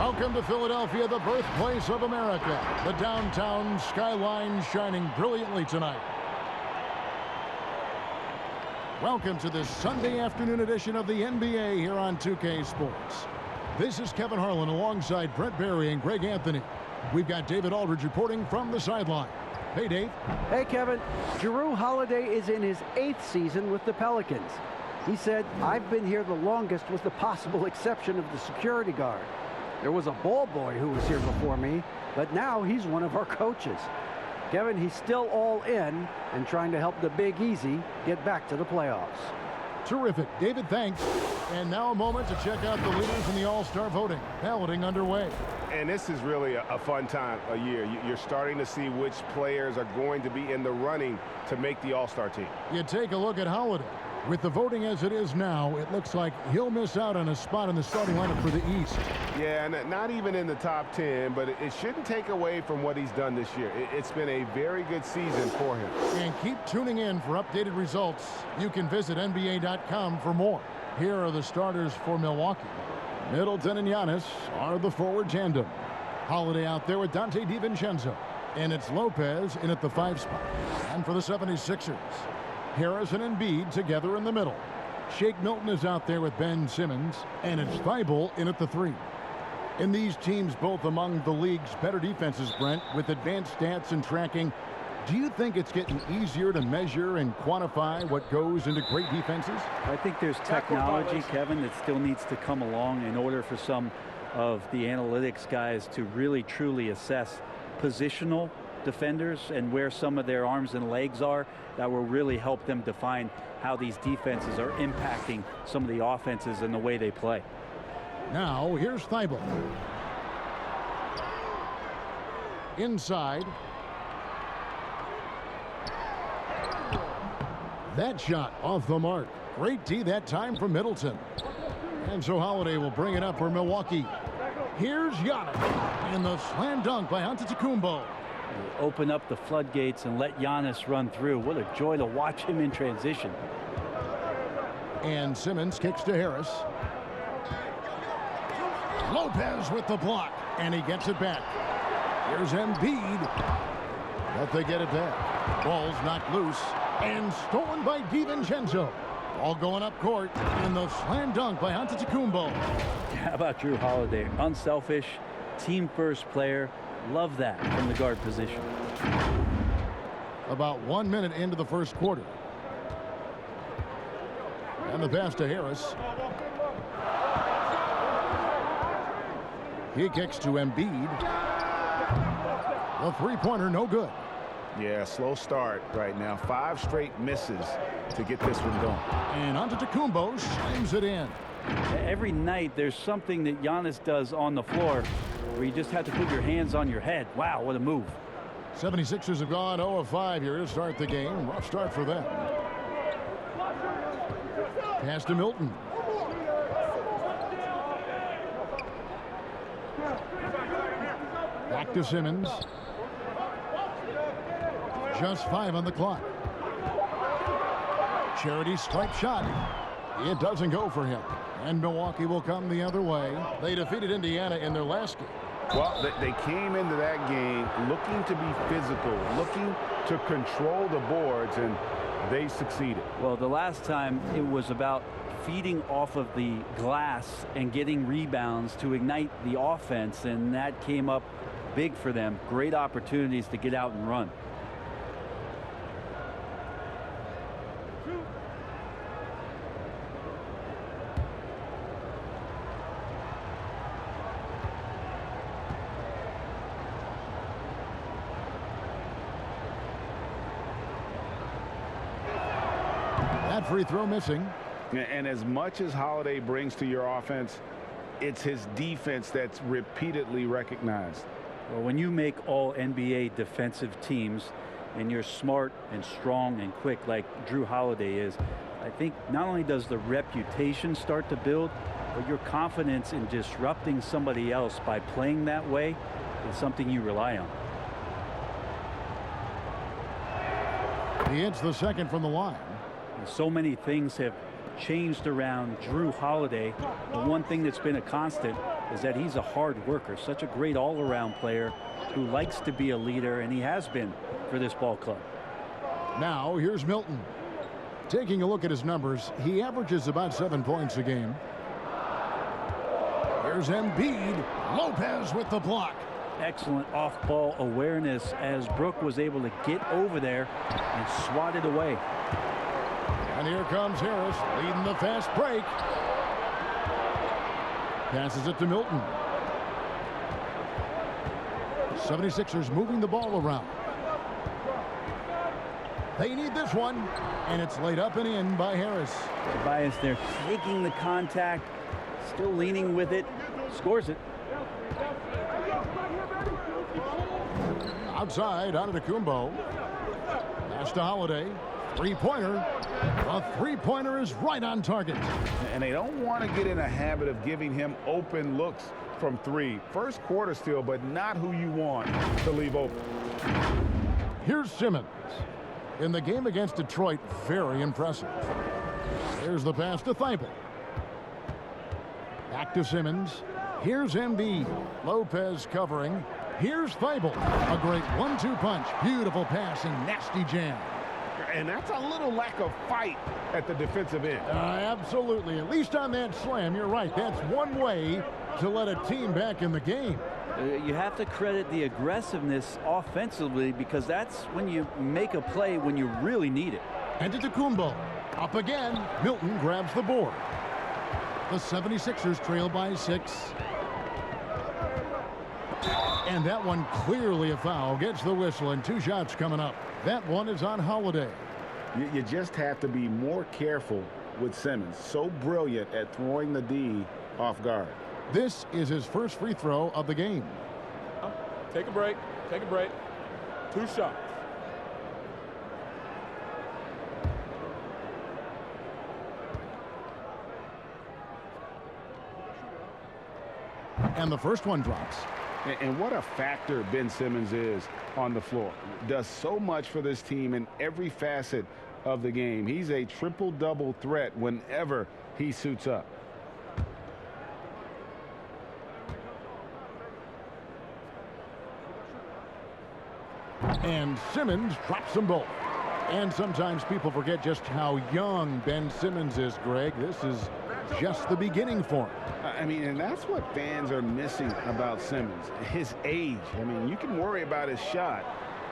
Welcome to Philadelphia, the birthplace of America. The downtown skyline shining brilliantly tonight. Welcome to this Sunday afternoon edition of the NBA here on 2K Sports. This is Kevin Harlan alongside Brent Barry and Greg Anthony. We've got David Aldridge reporting from the sideline. Hey, Dave. Hey, Kevin. Jrue Holiday is in his 8th season with the Pelicans. He said, "I've been here the longest with the possible exception of the security guard. There was a ball boy who was here before me, but now he's one of our coaches." Kevin, he's still all in and trying to help the Big Easy get back to the playoffs. Terrific. David, thanks. And now a moment to check out the leaders in the All-Star voting. Balloting underway. And this is really a fun time of year. You're starting to see which players are going to be in the running to make the All-Star team. You take a look at Holiday. With the voting as it is now, it looks like he'll miss out on a spot in the starting lineup for the East. Yeah, and not even in the top 10, but it shouldn't take away from what he's done this year. It's been a very good season for him. And keep tuning in for updated results. You can visit NBA.com for more. Here are the starters for Milwaukee. Middleton and Giannis are the forward tandem. Holiday out there with Dante DiVincenzo. And it's Lopez in at the 5 spot. And for the 76ers, Harris and Embiid together in the middle. Shake Milton is out there with Ben Simmons. And it's Thibault in at the 3. And these teams both among the league's better defenses, Brent, with advanced stats and tracking. Do you think it's getting easier to measure and quantify what goes into great defenses? I think there's technology, Kevin, that still needs to come along in order for some of the analytics guys to really truly assess positional defenders and where some of their arms and legs are. That will really help them define how these defenses are impacting some of the offenses and the way they play. Now here's Thibault. Inside. That shot off the mark. Great D that time from Middleton. And so Holiday will bring it up for Milwaukee. Here's Giannis. And the slam dunk by Antetokounmpo. Open up the floodgates and let Giannis run through. What a joy to watch him in transition. And Simmons kicks to Harris. Lopez with the block. And he gets it back. Here's Embiid. But they get it back. Ball's knocked loose. And stolen by DiVincenzo. All going up court. And the slam dunk by Antetokounmpo. How about Jrue Holiday? Unselfish, team-first player. Love that from the guard position. About 1 minute into the first quarter. And the pass to Harris. He kicks to Embiid. The three-pointer no good. Yeah, slow start right now. 5 straight misses to get this one going. And Antetokounmpo slams it in. Every night there's something that Giannis does on the floor where you just have to put your hands on your head. Wow, what a move. 76ers have gone 0 of 5 here to start the game. Rough start for them. Pass to Milton. Back to Simmons. Just 5 on the clock. Charity stripe shot. It doesn't go for him. And Milwaukee will come the other way. They defeated Indiana in their last game. Well, they came into that game looking to be physical, looking to control the boards, and they succeeded. Well, the last time it was about feeding off of the glass and getting rebounds to ignite the offense, and that came up big for them. Great opportunities to get out and run. That free throw missing. And as much as Holiday brings to your offense, it's his defense that's repeatedly recognized. Well, when you make all NBA defensive teams and you're smart and strong and quick like Jrue Holiday is, I think not only does the reputation start to build, but your confidence in disrupting somebody else by playing that way is something you rely on. He hits the second from the line. So many things have changed around Drew Holiday, the one thing that's been a constant is that he's a hard worker, such a great all-around player who likes to be a leader, and he has been for this ball club. Now here's Milton. Taking a look at his numbers, he averages about 7 points a game. Here's Embiid. Lopez with the block. Excellent off-ball awareness as Brook was able to get over there and swat it away. And here comes Harris leading the fast break. Passes it to Milton. 76ers moving the ball around. They need this one, and it's laid up and in by Harris. Tobias there taking the contact, still leaning with it, scores it. Outside, Antetokounmpo. Pass to Holiday. Three-pointer. A three-pointer is right on target. And they don't want to get in a habit of giving him open looks from three. First quarter still, but not who you want to leave open. Here's Simmons. In the game against Detroit, very impressive. Here's the pass to Thibault. Back to Simmons. Here's Embiid. Lopez covering. Here's Thibault. A great 1-2 punch. Beautiful pass and nasty jam. And that's a little lack of fight at the defensive end. Absolutely. At least on that slam, you're right. That's one way to let a team back in the game. You have to credit the aggressiveness offensively, because that's when you make a play when you really need it. Antetokounmpo up again. Milton grabs the board. The 76ers trail by 6. And that one clearly a foul. Gets the whistle, and 2 shots coming up. That one is on Holiday. You just have to be more careful with Simmons. So brilliant at throwing the D off guard. This is his first free throw of the game. Take a break. Take a break. 2 shots. And the first one drops. And what a factor Ben Simmons is on the floor. Does so much for this team in every facet of the game. He's a triple-double threat whenever he suits up. And Simmons drops them both. And sometimes people forget just how young Ben Simmons is, Greg. This is just the beginning for him. I mean, and that's what fans are missing about Simmons, his age. I mean, you can worry about his shot,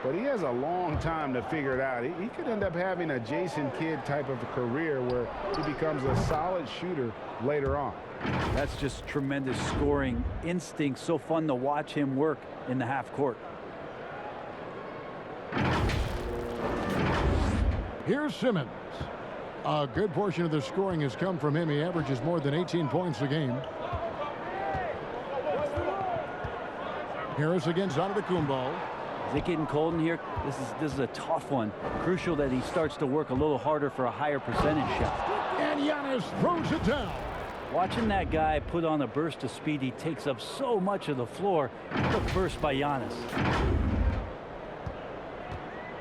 but he has a long time to figure it out. He could end up having a Jason Kidd type of a career where he becomes a solid shooter later on. That's just tremendous scoring instinct. So fun to watch him work in the half court. Here's Simmons. A good portion of the scoring has come from him. He averages more than 18 points a game. Harris against Antetokounmpo. Is it getting cold in here? This is a tough one. Crucial that he starts to work a little harder for a higher percentage shot. And Giannis throws it down. Watching that guy put on a burst of speed, he takes up so much of the floor. The burst by Giannis.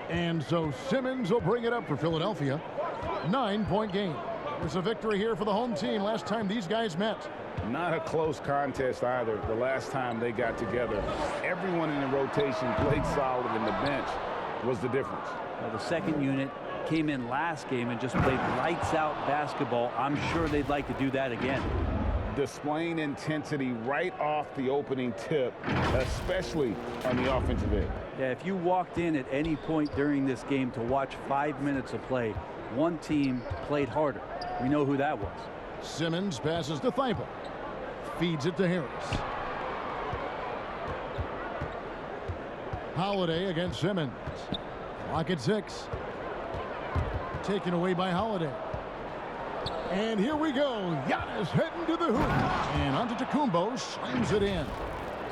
And so Simmons will bring it up for Philadelphia. 9-point game. There's a victory here for the home team last time these guys met. Not a close contest either the last time they got together. Everyone in the rotation played solid, and the bench was the difference. Well, the second unit came in last game and just played lights out basketball. I'm sure they'd like to do that again. Displaying intensity right off the opening tip, especially on the offensive end. Yeah, if you walked in at any point during this game to watch 5 minutes of play, one team played harder. We know who that was. Simmons passes to Thibault. Feeds it to Harris. Holiday against Simmons. Clock at 6. Taken away by Holiday. And here we go. Giannis heading to the hoop. And Antetokounmpo slams it in.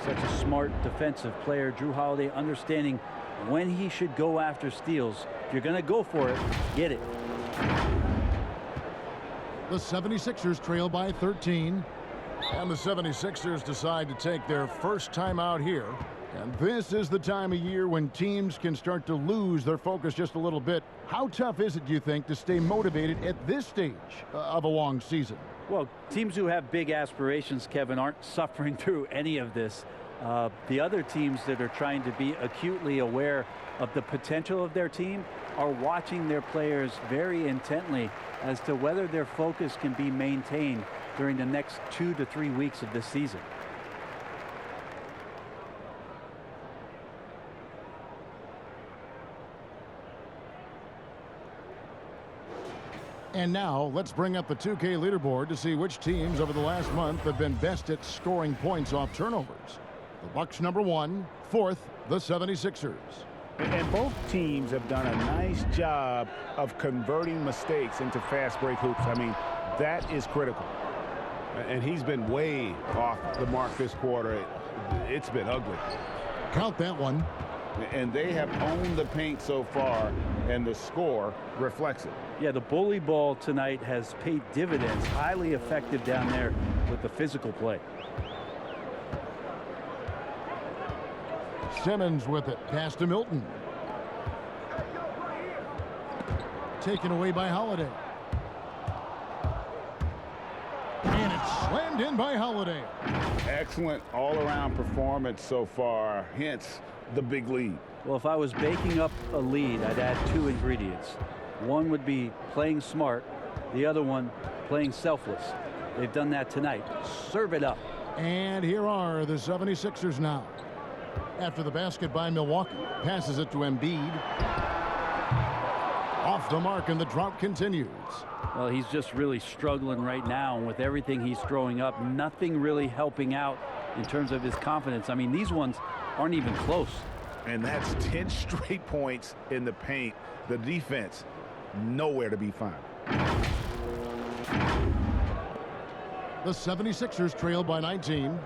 Such a smart defensive player. Drew Holiday understanding when he should go after steals. If you're going to go for it, get it. The 76ers trail by 13. And the 76ers decide to take their first time out here And this is the time of year when teams can start to lose their focus just a little bit. How tough is it, do you think, to stay motivated at this stage of a long season? Well, teams who have big aspirations, Kevin, aren't suffering through any of this. The other teams that are trying to be acutely aware of the potential of their team are watching their players very intently as to whether their focus can be maintained during the next 2 to 3 weeks of this season. And now let's bring up the 2K leaderboard to see which teams over the last month have been best at scoring points off turnovers. The Bucks #1, fourth, the 76ers. And both teams have done a nice job of converting mistakes into fast break hoops. I mean, that is critical. And he's been way off the mark this quarter. It's been ugly. Count that one. And they have owned the paint so far, and the score reflects it. Yeah, the bully ball tonight has paid dividends. Highly effective down there with the physical play. Simmons with it. Pass to Milton. Taken away by Holiday. And it's slammed in by Holiday. Excellent all-around performance so far, hence the big lead. Well, if I was baking up a lead, I'd add 2 ingredients. One would be playing smart. The other one, playing selfless. They've done that tonight. Serve it up. And here are the 76ers now. After the basket by Milwaukee. Passes it to Embiid. Off the mark, and the drought continues. Well, he's just really struggling right now. And with everything he's throwing up, nothing really helping out in terms of his confidence. I mean, these ones aren't even close. And that's 10 straight points in the paint. The defense, nowhere to be found. The 76ers trail by 19.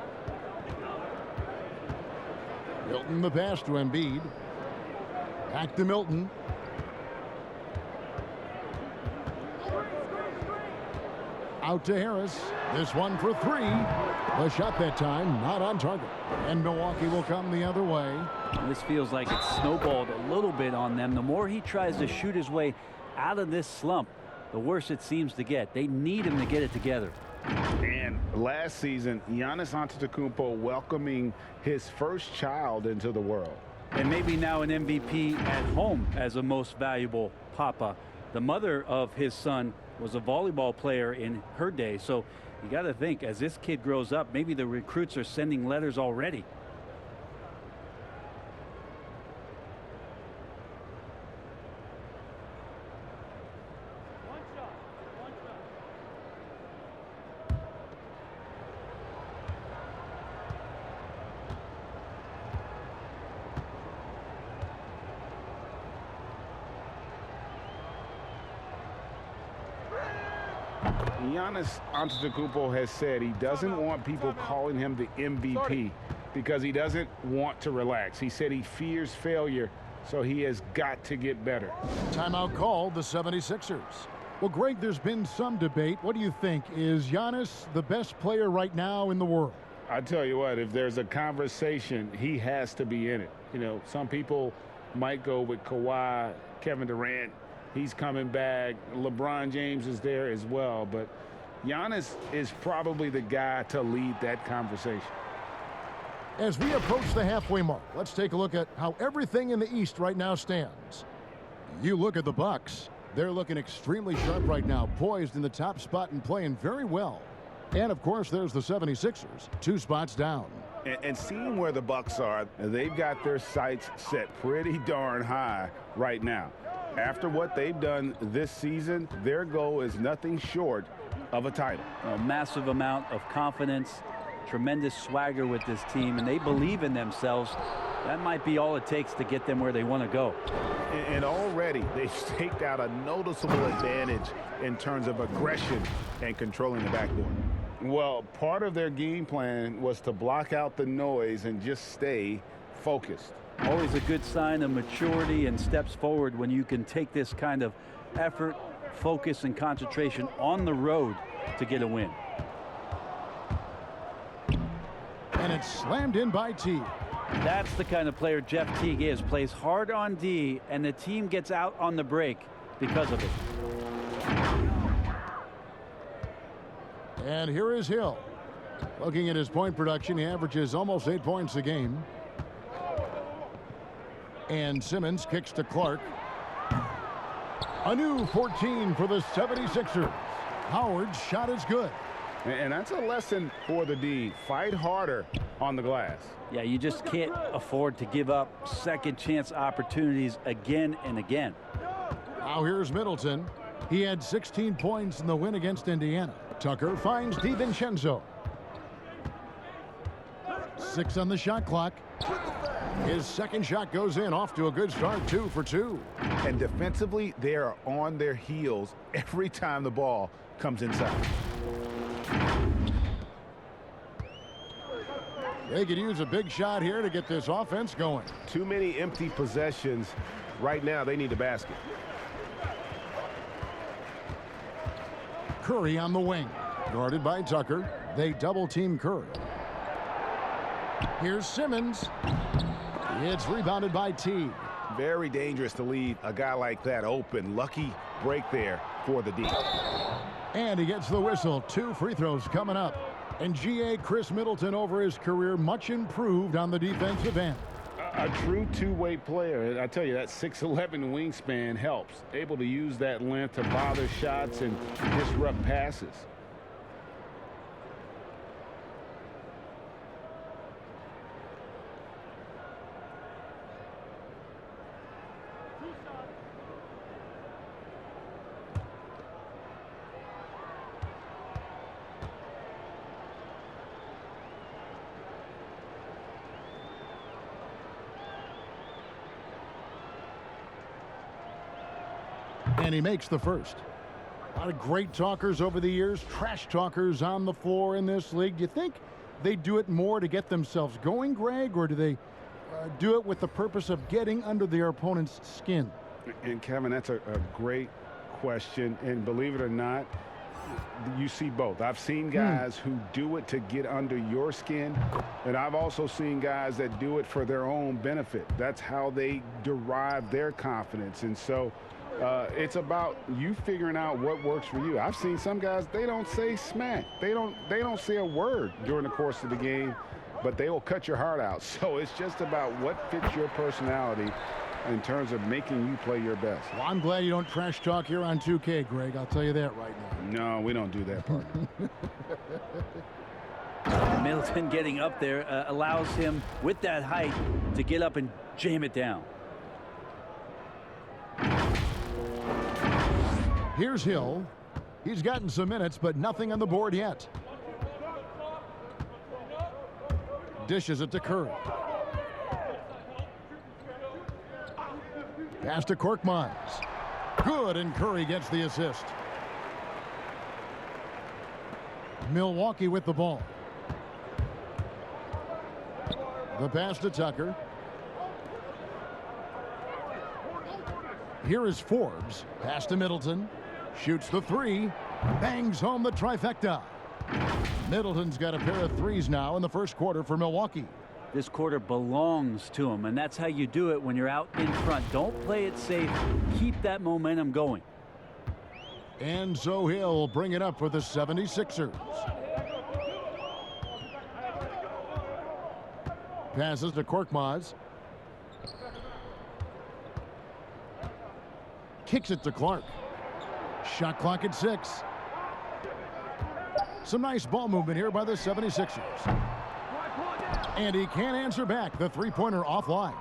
Milton the pass to Embiid. Back to Milton. Out to Harris. This one for 3. The shot that time not on target. And Milwaukee will come the other way. This feels like it's snowballed a little bit on them. The more he tries to shoot his way out of this slump, the worse it seems to get. They need him to get it together. And last season, Giannis Antetokounmpo welcoming his first child into the world. And maybe now an MVP at home as a most valuable papa. The mother of his son was a volleyball player in her day. So you got to think, as this kid grows up, maybe the recruits are sending letters already. Giannis Antetokounmpo has said he doesn't want people calling him the MVP because he doesn't want to relax. He said he fears failure, so he has got to get better. Timeout called, the 76ers. Well, Greg, there's been some debate. What do you think? Is Giannis the best player right now in the world? I tell you what, if there's a conversation, he has to be in it. You know, some people might go with Kawhi, Kevin Durant. He's coming back. LeBron James is there as well. But Giannis is probably the guy to lead that conversation. As we approach the halfway mark, let's take a look at how everything in the East right now stands. You look at the Bucks. They're looking extremely sharp right now, poised in the top spot and playing very well. And, of course, there's the 76ers, 2 spots down. And seeing where the Bucks are, they've got their sights set pretty darn high right now. After what they've done this season, their goal is nothing short of a title. A massive amount of confidence, tremendous swagger with this team, and they believe in themselves. That might be all it takes to get them where they want to go. And already they've staked out a noticeable advantage in terms of aggression and controlling the backboard. Well, part of their game plan was to block out the noise and just stay focused. Always a good sign of maturity and steps forward when you can take this kind of effort, focus, and concentration on the road to get a win. And it's slammed in by T. That's the kind of player Jeff Teague is. Plays hard on D, and the team gets out on the break because of it. And here is Hill. Looking at his point production, he averages almost 8 points a game. And Simmons kicks to Clark. A new 14 for the 76ers. Howard's shot is good. And that's a lesson for the D. Fight harder on the glass. Yeah, you just can't afford to give up second chance opportunities again and again. Now here's Middleton. He had 16 points in the win against Indiana. Tucker finds DiVincenzo. 6 on the shot clock. His second shot goes in, off to a good start, 2 for 2. And defensively, they are on their heels every time the ball comes inside. They could use a big shot here to get this offense going. Too many empty possessions. Right now, they need a basket. Curry on the wing. Guarded by Tucker. They double-team Curry. Here's Simmons. It's rebounded by Teague. Very dangerous to leave a guy like that open. Lucky break there for the D. And he gets the whistle. 2 free throws coming up. And G.A. Chris Middleton over his career much improved on the defensive end. A true two-way player. I tell you, that 6'11" wingspan helps. Able to use that length to bother shots and disrupt passes. And he makes the first. A lot of great talkers over the years, trash talkers on the floor in this league. Do you think they do it more to get themselves going, Greg, or do they do it with the purpose of getting under their opponent's skin? And Kevin, that's a great question. And believe it or not, you see both. I've seen guys who do it to get under your skin, and I've also seen guys that do it for their own benefit. That's how they derive their confidence. And so it's about you figuring out what works for you. I've seen some guys, they don't say smack. They don't say a word during the course of the game, but they will cut your heart out. So it's just about what fits your personality in terms of making you play your best. Well, I'm glad you don't trash talk here on 2K, Greg. I'll tell you that right now. No, we don't do that part. Middleton getting up there allows him, with that height, to get up and jam it down. Here's Hill. He's gotten some minutes, but nothing on the board yet. Dishes it to Curry. Pass to Korkmaz. Good, and Curry gets the assist. Milwaukee with the ball. The pass to Tucker. Here is Forbes. Pass to Middleton. Shoots the 3. Bangs home the trifecta. Middleton's got a pair of threes now in the first quarter for Milwaukee. This quarter belongs to him, and that's how you do it when you're out in front. Don't play it safe. Keep that momentum going. And so he'll bring it up for the 76ers. Passes to Korkmaz. Kicks it to Clark. Shot clock at 6. Some nice ball movement here by the 76ers. And he can't answer back. The three-pointer offline.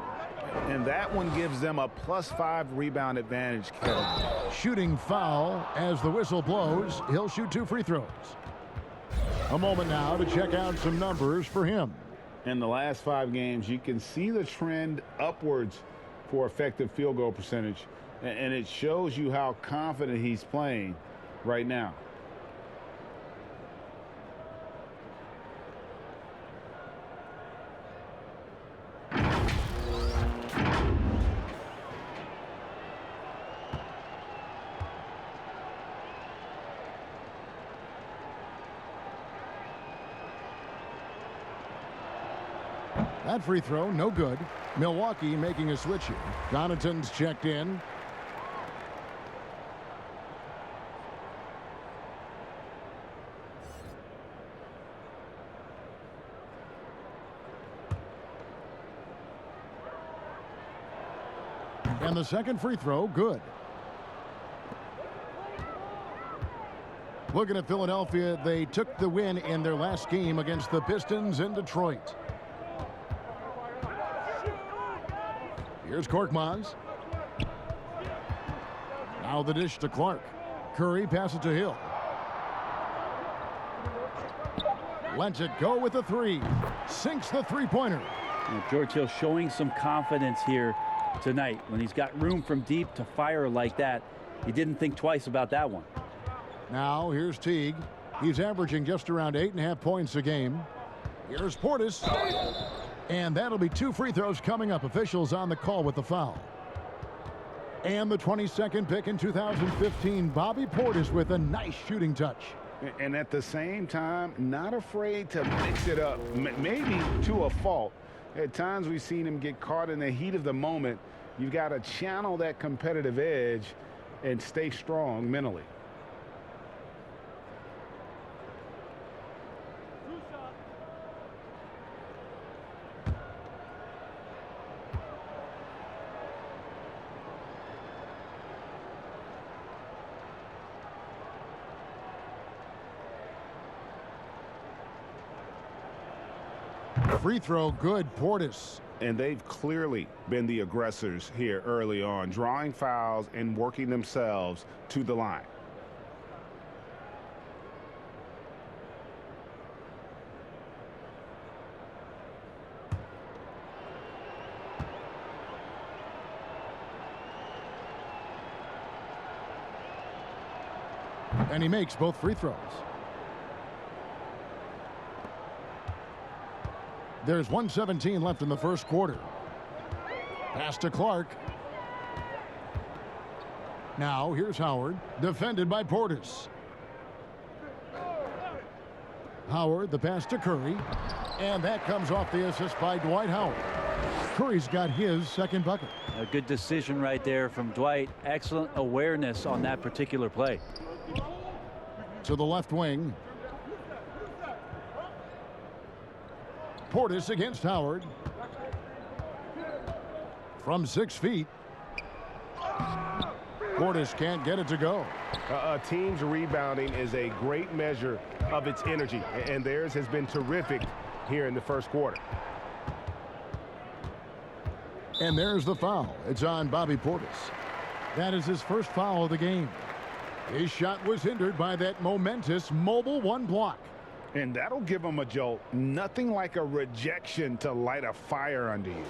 And that one gives them a +5 rebound advantage, Kevin. Shooting foul as the whistle blows. He'll shoot 2 free throws. A moment now to check out some numbers for him. In the last 5 games, you can see the trend upwards for effective field goal percentage. And it shows you how confident he's playing right now. That free throw, no good. Milwaukee making a switch here. Connaughton's checked in. And the second free throw, good. Looking at Philadelphia, they took the win in their last game against the Pistons in Detroit. Here's Korkmaz. Now the dish to Clark. Curry passes to Hill. Lets it go with the three. Sinks the three-pointer. George Hill showing some confidence here tonight. When he's got room from deep to fire like that, he didn't think twice about that one. Now here's Teague. He's averaging just around 8.5 points a game. Here's Portis. And that'll be 2 free throws coming up. Officials on the call with the foul. And the 22nd pick in 2015, Bobby Portis with a nice shooting touch. And at the same time, not afraid to mix it up, maybe to a fault. At times we've seen him get caught in the heat of the moment. You've got to channel that competitive edge and stay strong mentally. Free throw, good. Portis. And they've clearly been the aggressors here early on, drawing fouls and working themselves to the line. And he makes both free throws. There's 1:17 left in the first quarter. Pass to Clark. Now here's Howard, defended by Portis. Howard, the pass to Curry. And that comes off the assist by Dwight Howard. Curry's got his second bucket. A good decision right there from Dwight. Excellent awareness on that particular play. To the left wing. Portis against Howard. From 6 feet. Portis can't get it to go. A team's rebounding is a great measure of its energy, and theirs has been terrific here in the first quarter. And there's the foul. It's on Bobby Portis. That is his first foul of the game. His shot was hindered by that momentous mobile one block. And that'll give him a jolt. Nothing like a rejection to light a fire under you.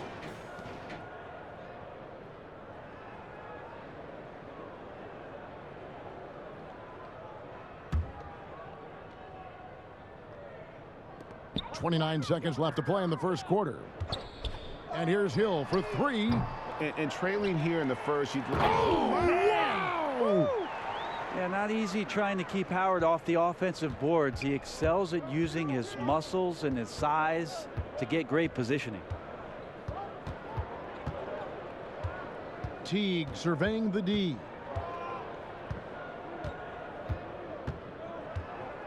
.29 seconds left to play in the first quarter. And here's Hill for 3. And trailing here in the first. Oh, wow! Yeah, not easy trying to keep Howard off the offensive boards. He excels at using his muscles and his size to get great positioning. Teague surveying the D.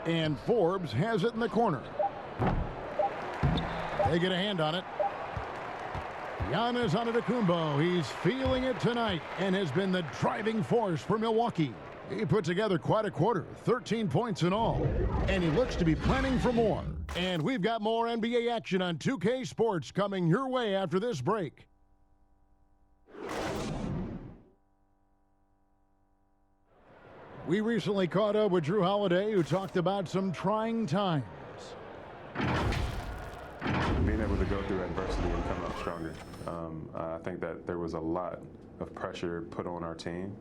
And Forbes has it in the corner. They get a hand on it. Giannis Antetokounmpo, he's feeling it tonight and has been the driving force for Milwaukee. He put together quite a quarter, 13 points in all, and he looks to be planning for more. And we've got more NBA action on 2K Sports coming your way after this break. We recently caught up with Drew Holiday, who talked about some trying times. Being able to go through adversity and come up stronger. I think that there was a lot of pressure put on our team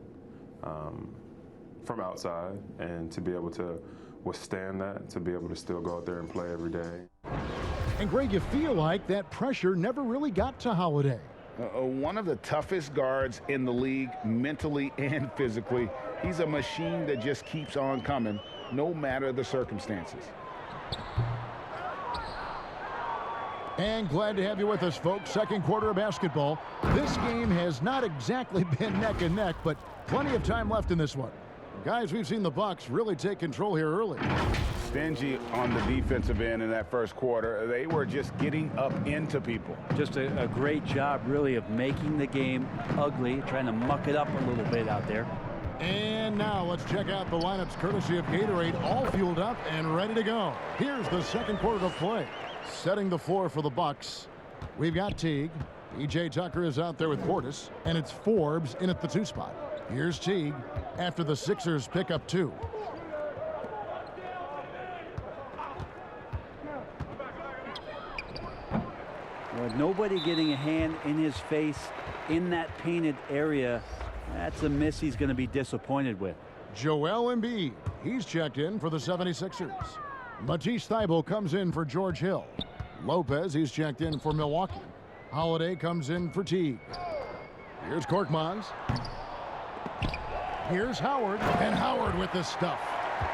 from outside, and to be able to withstand that, to be able to still go out there and play every day. And Greg, you feel like that pressure never really got to Holiday. One of the toughest guards in the league, mentally and physically. He's a machine that just keeps on coming, no matter the circumstances. And glad to have you with us, folks. Second quarter of basketball. This game has not exactly been neck and neck, but plenty of time left in this one. Guys, we've seen the Bucks really take control here early. Stingy on the defensive end in that first quarter. They were just getting up into people. Just a great job, really, of making the game ugly, trying to muck it up a little bit out there. And now let's check out the lineups courtesy of Gatorade, all fueled up and ready to go. Here's the second quarter of play. Setting the floor for the Bucks, we've got Teague. P.J. Tucker is out there with Portis, and it's Forbes in at the 2 spot. Here's Teague after the Sixers pick up 2. With nobody getting a hand in his face in that painted area, that's a miss he's going to be disappointed with. Joel Embiid, he's checked in for the 76ers. Matisse Thybulle comes in for George Hill. Lopez, he's checked in for Milwaukee. Holiday comes in for Teague. Here's Korkmaz. Here's Howard, and Howard with the stuff.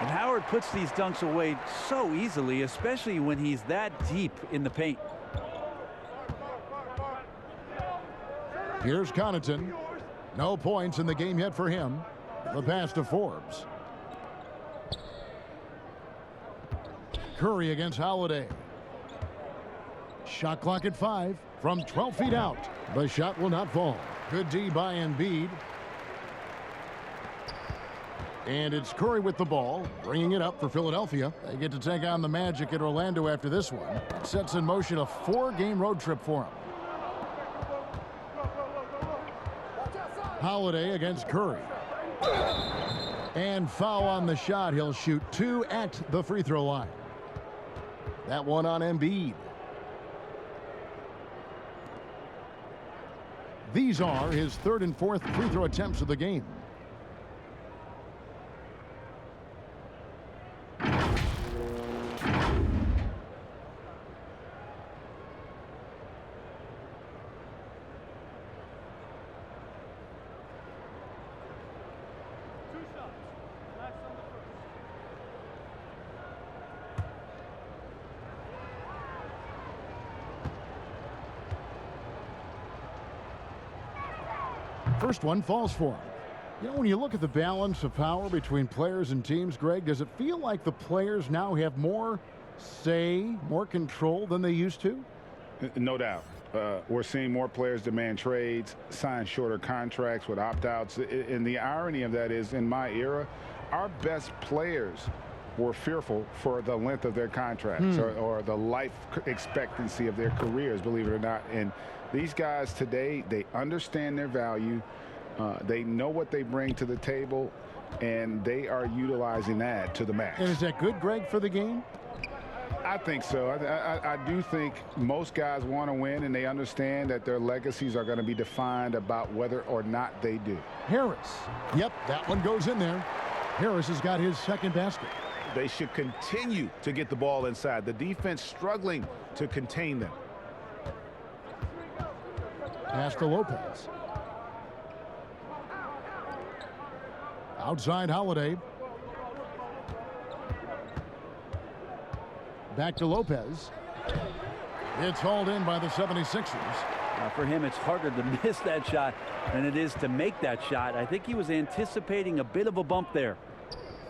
And Howard puts these dunks away so easily, especially when he's that deep in the paint. Here's Connaughton. No points in the game yet for him. The pass to Forbes. Curry against Holiday. Shot clock at 5 from 12 feet out. The shot will not fall. Good D by Embiid. And it's Curry with the ball, bringing it up for Philadelphia. They get to take on the Magic at Orlando after this one. That sets in motion a 4-game road trip for them. Holiday against Curry. And foul on the shot. He'll shoot 2 at the free throw line. That one on Embiid. These are his 3rd and 4th free throw attempts of the game. First one falls for him. You know, when you look at the balance of power between players and teams, Greg, does it feel like the players now have more say, more control than they used to? No doubt. We're seeing more players demand trades, sign shorter contracts with opt-outs. And the irony of that is, in my era, our best players were fearful for the length of their contracts or the life expectancy of their careers, believe it or not. And these guys today, they understand their value. They know what they bring to the table, and they are utilizing that to the max. And is that good, Greg, for the game? I think so. I do think most guys want to win, and they understand that their legacies are going to be defined about whether or not they do. Harris. Yep, that one goes in there. Harris has got his 2nd basket. They should continue to get the ball inside. The defense struggling to contain them. Pass to Lopez. Outside Holiday. Back to Lopez. It's hauled in by the 76ers. For him, it's harder to miss that shot than it is to make that shot. I think he was anticipating a bit of a bump there.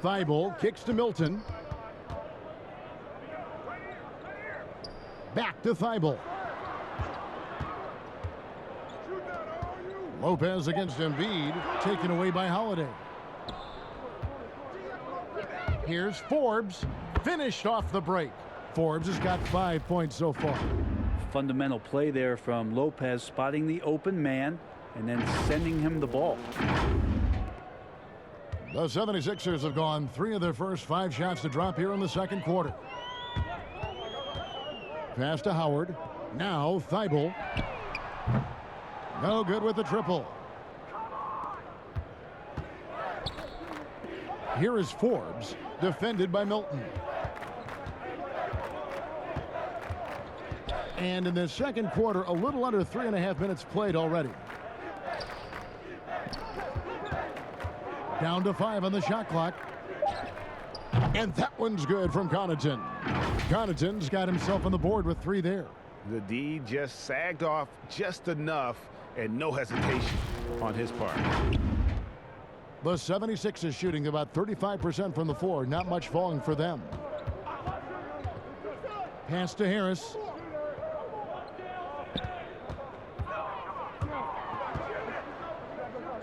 Thybulle kicks to Milton. Back to Thybulle. Lopez against Embiid, taken away by Holiday. Here's Forbes, finished off the break. Forbes has got 5 points so far. Fundamental play there from Lopez, spotting the open man and then sending him the ball. The 76ers have gone 3 of their first 5 shots to drop here in the second quarter. Pass to Howard. Now Thybulle. No good with the triple. Here is Forbes, defended by Milton. And in the second quarter, a little under 3.5 minutes played already. Down to 5 on the shot clock. And that one's good from Connaughton. Connaughton's got himself on the board with 3 there. The D just sagged off just enough, and no hesitation on his part. The 76ers shooting about 35% from the floor. Not much falling for them. Pass to Harris.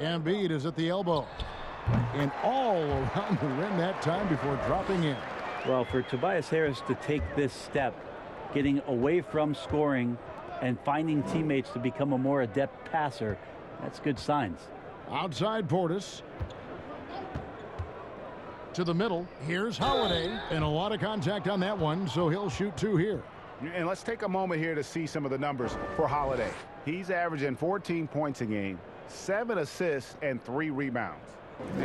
Embiid is at the elbow. And all around the rim that time before dropping in. Well, for Tobias Harris to take this step, getting away from scoring and finding teammates to become a more adept passer, that's good signs. Outside Portis. To the middle. Here's Holiday. And a lot of contact on that one, so he'll shoot 2 here. And let's take a moment here to see some of the numbers for Holiday. He's averaging 14 points a game, 7 assists, and 3 rebounds.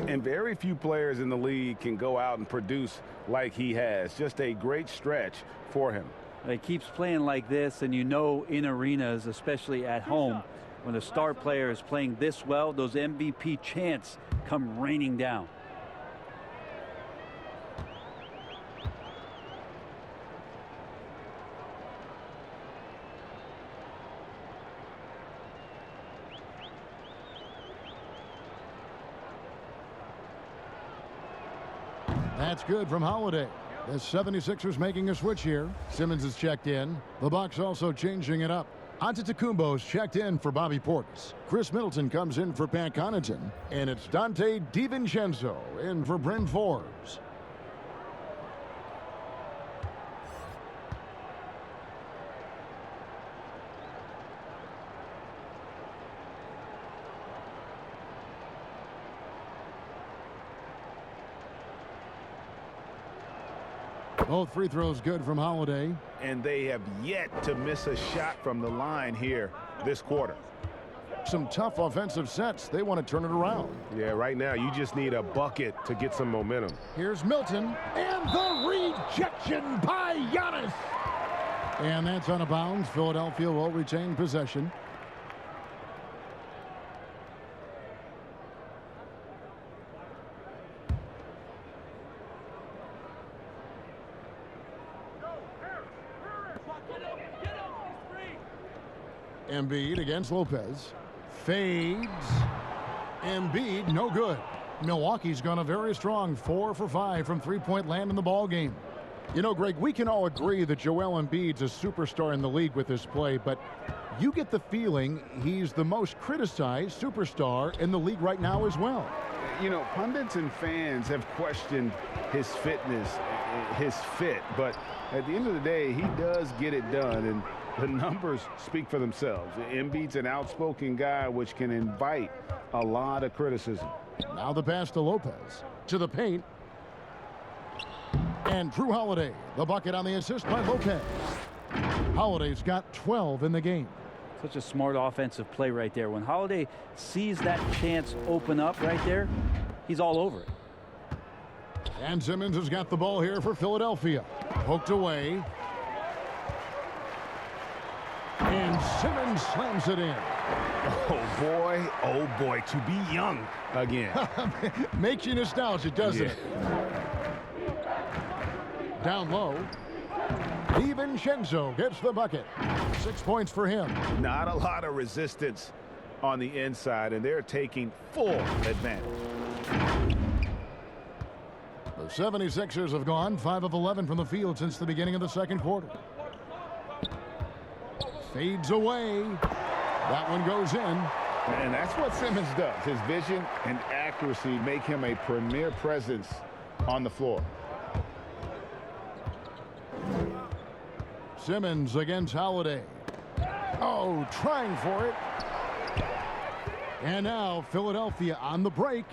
And very few players in the league can go out and produce like he has. Just a great stretch for him. He keeps playing like this, and you know, in arenas, especially at home, when a star player is playing this well, those MVP chants come raining down. That's good from Holiday. The 76ers making a switch here. Simmons is checked in. The Bucks also changing it up. Antetokounmpo's checked in for Bobby Portis. Chris Middleton comes in for Pat Connaughton. And it's Dante DiVincenzo in for Bryn Forbes. Both free throws good from Holiday. And they have yet to miss a shot from the line here this quarter. Some tough offensive sets. They want to turn it around. Yeah, right now you just need a bucket to get some momentum. Here's Milton. And the rejection by Giannis. And that's out of bounds. Philadelphia will retain possession. Embiid against Lopez. Fades. Embiid, no good. Milwaukee's gone a very strong 4 for 5 from three-point land in the ball game. You know, Greg, we can all agree that Joel Embiid's a superstar in the league with this play, but you get the feeling he's the most criticized superstar in the league right now as well. You know, pundits and fans have questioned his fitness, his fit, but at the end of the day, he does get it done, and the numbers speak for themselves. Embiid's an outspoken guy, which can invite a lot of criticism. Now the pass to Lopez. To the paint. And Drew Holiday, the bucket on the assist by Lopez. Holiday's got 12 in the game. Such a smart offensive play right there. When Holiday sees that chance open up right there, he's all over it. And Simmons has got the ball here for Philadelphia. Poked away. And Simmons slams it in. Oh boy, to be young again. Makes you nostalgic, doesn't it? Down low. DiVincenzo gets the bucket. 6 points for him. Not a lot of resistance on the inside, and they're taking full advantage. The 76ers have gone 5 of 11 from the field since the beginning of the second quarter. Fades away. That one goes in. And that's what Simmons does. His vision and accuracy make him a premier presence on the floor. Simmons against Holiday. Oh, trying for it. And now Philadelphia on the break.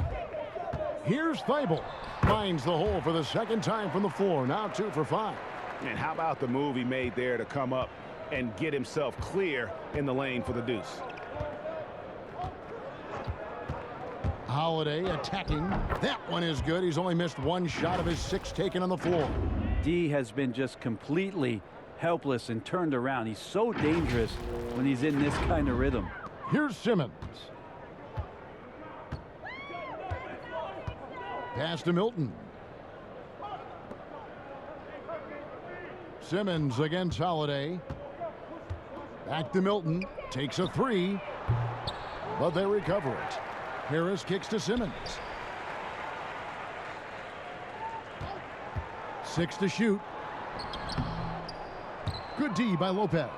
Here's Thibault. Finds the hole for the second time from the floor. Now 2 for 5. And how about the move he made there to come up and get himself clear in the lane for the deuce. Holiday attacking. That one is good. He's only missed 1 shot of his 6 taken on the floor. D has been just completely helpless and turned around. He's so dangerous when he's in this kind of rhythm. Here's Simmons. Pass to Milton. Simmons against Holiday. Back to Milton. Takes a three. But they recover it. Harris kicks to Simmons. 6 to shoot. Good D by Lopez.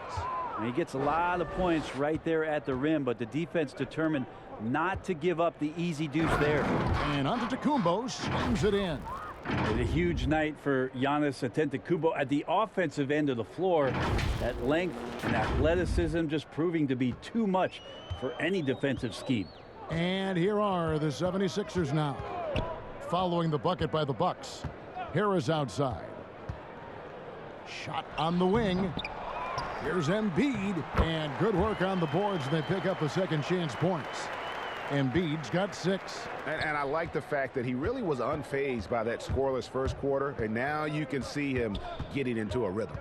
And he gets a lot of points right there at the rim, but the defense determined not to give up the easy deuce there. And Antetokounmpo slams it in. And a huge night for Giannis Antetokounmpo at the offensive end of the floor. That length and athleticism just proving to be too much for any defensive scheme. And here are the 76ers now. Following the bucket by the Bucks. Harris outside. Shot on the wing. Here's Embiid. And good work on the boards. They pick up a second chance points. Embiid's got 6. And I like the fact that he really was unfazed by that scoreless first quarter. And now you can see him getting into a rhythm.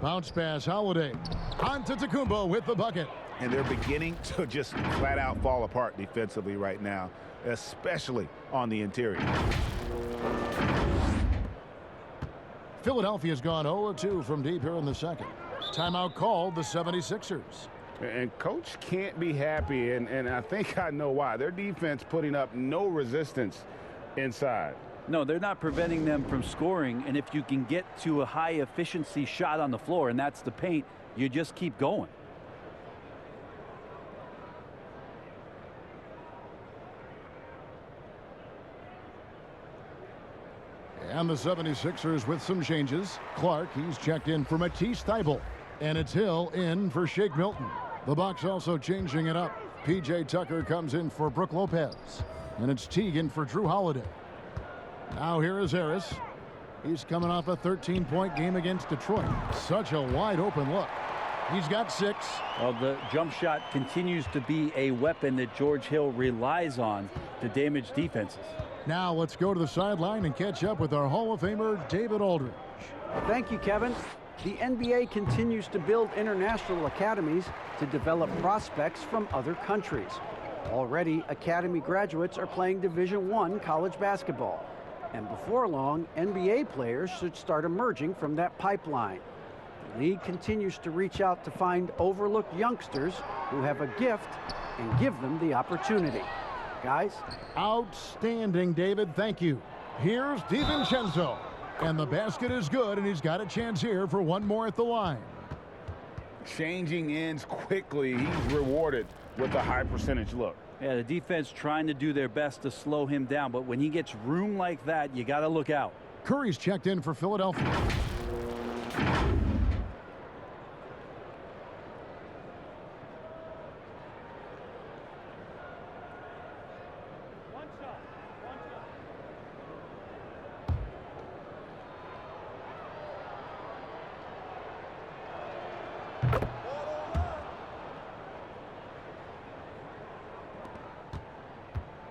Bounce pass, Holiday. Antetokounmpo with the bucket. And they're beginning to just flat out fall apart defensively right now, especially on the interior. Philadelphia's gone 0-2 from deep here in the second. Timeout called the 76ers. And coach can't be happy, and I think I know why. Their defense putting up no resistance inside. No, they're not preventing them from scoring, and if you can get to a high efficiency shot on the floor, and that's the paint, you just keep going. And the 76ers with some changes. Clark, he's checked in for Matisse Thybulle. And it's Hill in for Shake Milton. The Bucks also changing it up. P.J. Tucker comes in for Brook Lopez. And it's Teague for Drew Holiday. Now here is Harris. He's coming off a 13-point game against Detroit. Such a wide open look. He's got 6. Well, the jump shot continues to be a weapon that George Hill relies on to damage defenses. Now let's go to the sideline and catch up with our Hall of Famer, David Aldridge. Thank you, Kevin. The NBA continues to build international academies to develop prospects from other countries. Already, academy graduates are playing Division I college basketball. And before long, NBA players should start emerging from that pipeline. The league continues to reach out to find overlooked youngsters who have a gift and give them the opportunity. Guys? Outstanding, David. Thank you. Here's DiVincenzo. And the basket is good, and he's got a chance here for one more at the line. Changing ends quickly. He's rewarded with a high percentage look. Yeah, the defense trying to do their best to slow him down, but when he gets room like that, you got to look out. Curry's checked in for Philadelphia.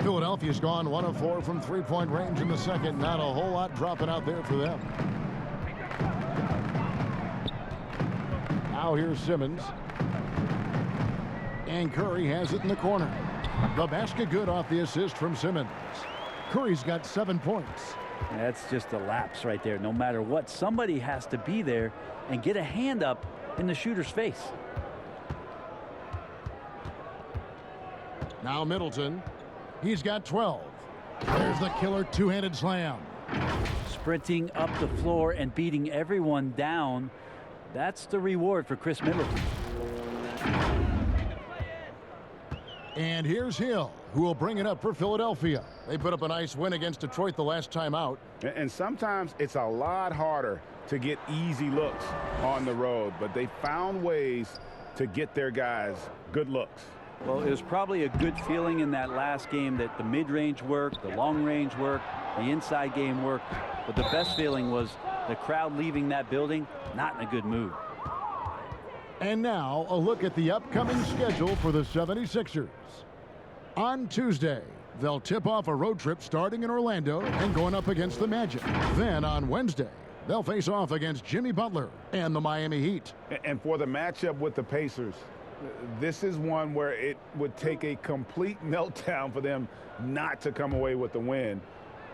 Philadelphia's gone 1 of 4 from three-point range in the second. Not a whole lot dropping out there for them. Now here's Simmons. And Curry has it in the corner. The basket good off the assist from Simmons. Curry's got 7 points. That's just a lapse right there. No matter what, somebody has to be there and get a hand up in the shooter's face. Now Middleton. He's got 12. There's the killer two-handed slam. Sprinting up the floor and beating everyone down. That's the reward for Chris Middleton. And here's Hill, who will bring it up for Philadelphia. They put up a nice win against Detroit the last time out. And sometimes it's a lot harder to get easy looks on the road, but they found ways to get their guys good looks. Well, it was probably a good feeling in that last game that the mid-range worked, the long-range worked, the inside game worked. But the best feeling was the crowd leaving that building not in a good mood. And now a look at the upcoming schedule for the 76ers. On Tuesday, they'll tip off a road trip starting in Orlando and going up against the Magic. Then on Wednesday, they'll face off against Jimmy Butler and the Miami Heat. And for the matchup with the Pacers, this is one where it would take a complete meltdown for them not to come away with the win.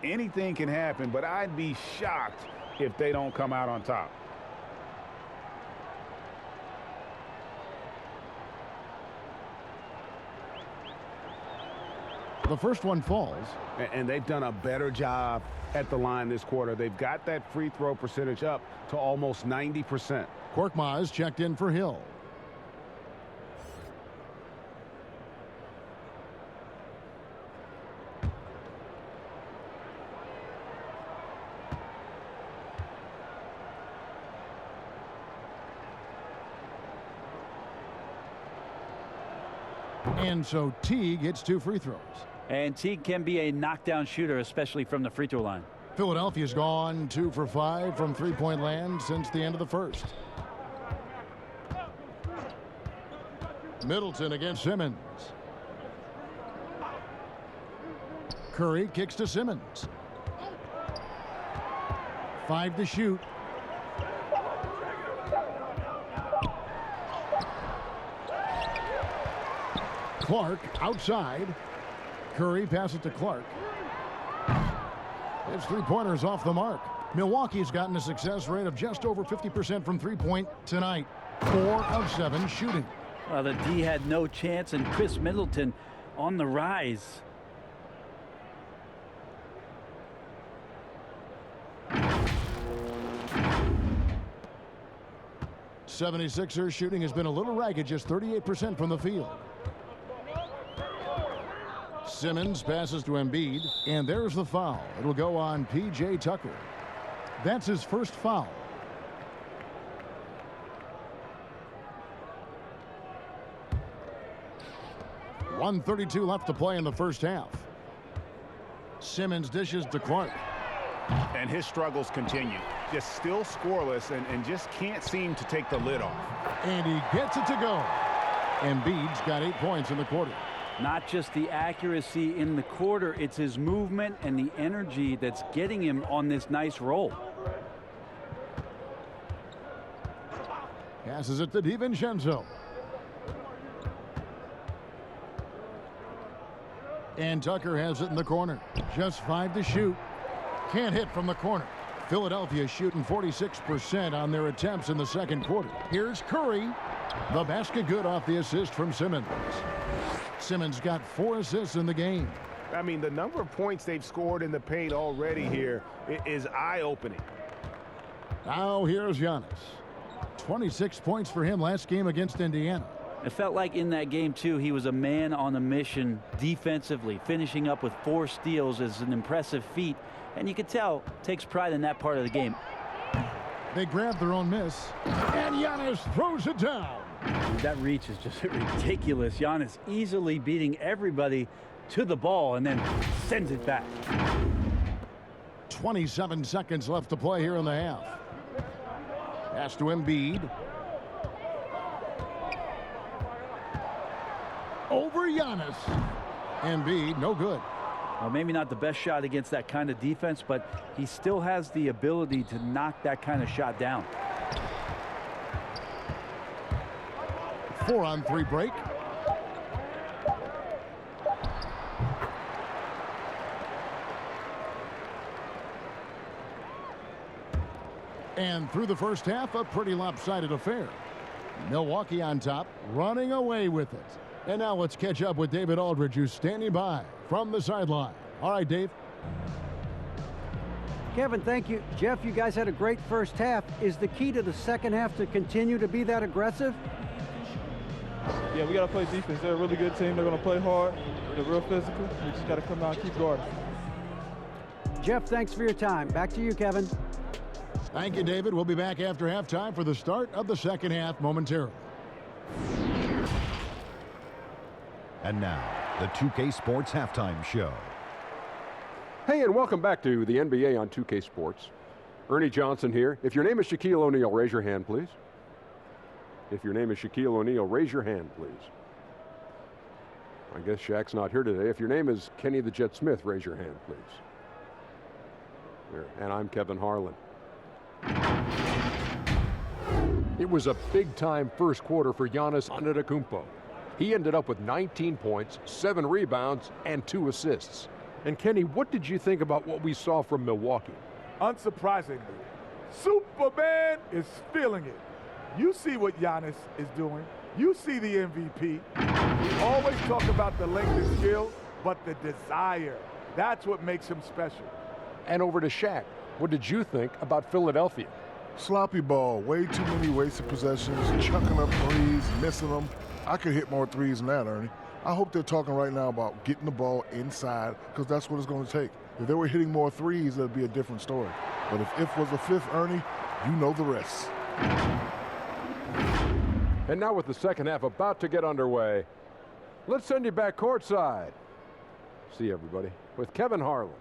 Anything can happen, but I'd be shocked if they don't come out on top. The first one falls. And they've done a better job at the line this quarter. They've got that free throw percentage up to almost 90%. Korkmaz checked in for Hill. And so Teague gets 2 free throws. And Teague can be a knockdown shooter, especially from the free throw line. Philadelphia's gone 2 for 5 from three-point land since the end of the first. Middleton against Simmons. Curry kicks to Simmons. 5 to shoot. Clark outside. Curry passes to Clark. His three-pointers off the mark. Milwaukee's gotten a success rate of just over 50% from three-point tonight. 4 of 7 shooting. Well, the D had no chance, and Chris Middleton on the rise. '76ers shooting has been a little ragged, just 38% from the field. Simmons passes to Embiid, and there's the foul. It'll go on P.J. Tucker. That's his first foul. .132 left to play in the first half. Simmons dishes to Clark. And his struggles continue. Just still scoreless and just can't seem to take the lid off. And he gets it to go. Embiid's got 8 points in the quarter. Not just the accuracy in the quarter, it's his movement and the energy that's getting him on this nice roll. Passes it to DiVincenzo. And Tucker has it in the corner. Just 5 to shoot. Can't hit from the corner. Philadelphia shooting 46% on their attempts in the second quarter. Here's Curry. The basket good off the assist from Simmons. Simmons got 4 assists in the game. I mean, the number of points they've scored in the paint already here is eye-opening. Now here's Giannis. 26 points for him last game against Indiana. It felt like in that game, too, he was a man on a mission defensively. Finishing up with 4 steals is an impressive feat. And you could tell, takes pride in that part of the game. They grab their own miss. And Giannis throws it down. That reach is just ridiculous. Giannis easily beating everybody to the ball and then sends it back. 27 seconds left to play here in the half. Pass to Embiid. Over Giannis. Embiid, no good. Well, maybe not the best shot against that kind of defense, but he still has the ability to knock that kind of shot down. 4-on-3 break. And through the first half, a pretty lopsided affair. Milwaukee on top, running away with it. And now let's catch up with David Aldridge, who's standing by from the sideline. All right, Dave. Kevin, thank you. Jeff, you guys had a great first half. Is the key to the second half to continue to be that aggressive? Yeah, we got to play defense. They're a really good team. They're going to play hard. They're real physical. We just got to come out and keep guarding. Jeff, thanks for your time. Back to you, Kevin. Thank you, David. We'll be back after halftime for the start of the second half momentarily. And now, the 2K Sports Halftime Show. Hey, and welcome back to the NBA on 2K Sports. Ernie Johnson here. If your name is Shaquille O'Neal, raise your hand, please. If your name is Shaquille O'Neal, raise your hand, please. I guess Shaq's not here today. If your name is Kenny the Jet Smith, raise your hand, please. There. And I'm Kevin Harlan. It was a big-time first quarter for Giannis Antetokounmpo. He ended up with 19 points, 7 rebounds, and 2 assists. And Kenny, what did you think about what we saw from Milwaukee? Unsurprisingly, Superman is feeling it. You see what Giannis is doing. You see the MVP. We always talk about the length and skill. but the desire. That's what makes him special. And over to Shaq. What did you think about Philadelphia? Sloppy ball, way too many wasted possessions, chucking up threes, missing them. I could hit more threes than that, Ernie. I hope they're talking right now about getting the ball inside, because that's what it's going to take. If they were hitting more threes, that'd be a different story. But if was a fifth, Ernie, you know the rest. And now with the second half about to get underway, let's send you back courtside. See everybody with Kevin Harlan.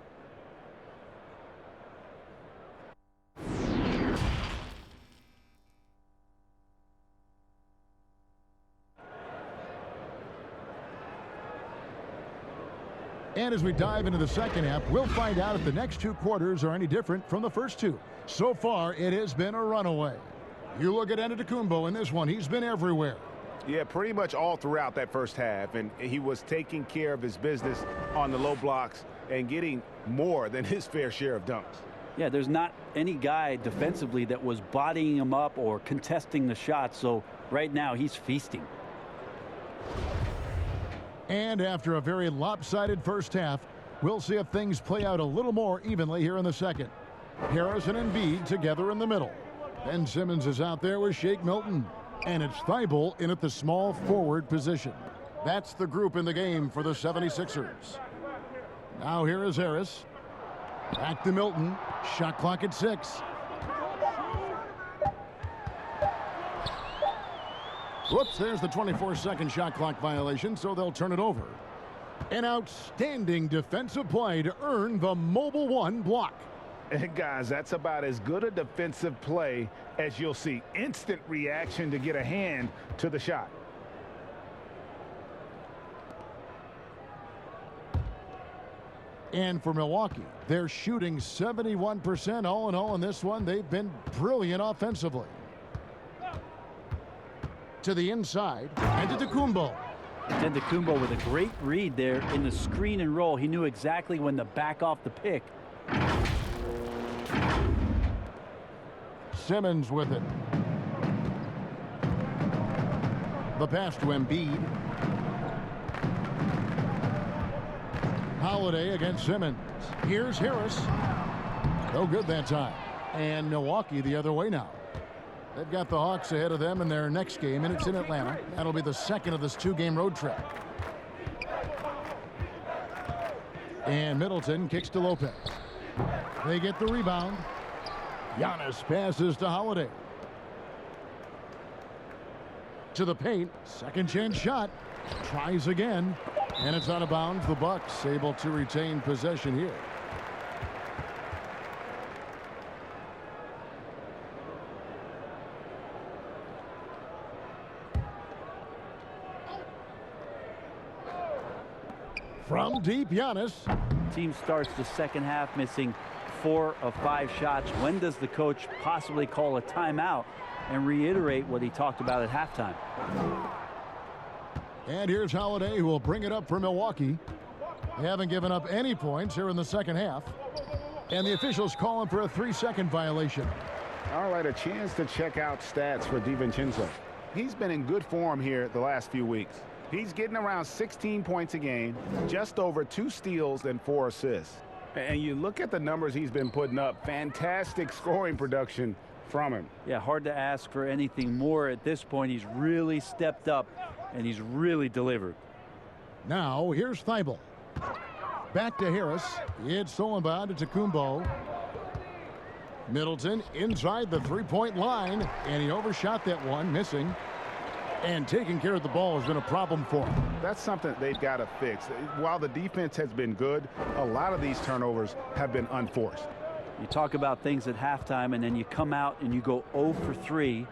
And as we dive into the second half, we'll find out if the next two quarters are any different from the first two. So far, it has been a runaway. You look at Antetokounmpo in this one. He's been everywhere. Yeah, pretty much all throughout that first half. And he was taking care of his business on the low blocks and getting more than his fair share of dunks. Yeah, there's not any guy defensively that was bodying him up or contesting the shot. So right now he's feasting. And after a very lopsided first half, we'll see if things play out a little more evenly here in the second. Harris and Embiid together in the middle. Ben Simmons is out there with Shake Milton. And it's Thibault in at the small forward position. That's the group in the game for the 76ers. Now here is Harris. Back to Milton. Shot clock at 6. Whoops, there's the 24-second shot clock violation, so they'll turn it over. An outstanding defensive play to earn the mobile one block. And guys, that's about as good a defensive play as you'll see. Instant reaction to get a hand to the shot. And for Milwaukee, they're shooting 71% all in all in this one. They've been brilliant offensively. To the inside, and to Antetokounmpo. Antetokounmpo with a great read there in the screen and roll. He knew exactly when to back off the pick. Simmons with it. The pass to Embiid. Holiday against Simmons. Here's Harris. No good that time. And Milwaukee the other way now. They've got the Hawks ahead of them in their next game, and it's in Atlanta. That'll be the second of this two-game road trip. And Middleton kicks to Lopez. They get the rebound. Giannis passes to Holiday. To the paint. Second chance shot. Tries again. And it's out of bounds. The Bucks able to retain possession here. From deep, Giannis. Team starts the second half missing 4 of 5 shots. When does the coach possibly call a timeout and reiterate what he talked about at halftime? And here's Holiday, who will bring it up for Milwaukee. They haven't given up any points here in the second half. And the officials calling for a 3-second violation. All right, a chance to check out stats for DiVincenzo. He's been in good form here the last few weeks. He's getting around 16 points a game, just over 2 steals and 4 assists. And you look at the numbers he's been putting up, fantastic scoring production from him. Yeah, hard to ask for anything more at this point. He's really stepped up, and he's really delivered. Now, here's Thibault. Back to Harris. It's stolen by Antetokounmpo. Middleton inside the three-point line, and he overshot that one, missing. And taking care of the ball has been a problem for him. That's something they've got to fix. While the defense has been good, a lot of these turnovers have been unforced. You talk about things at halftime, and then you come out and you go 0 for 3.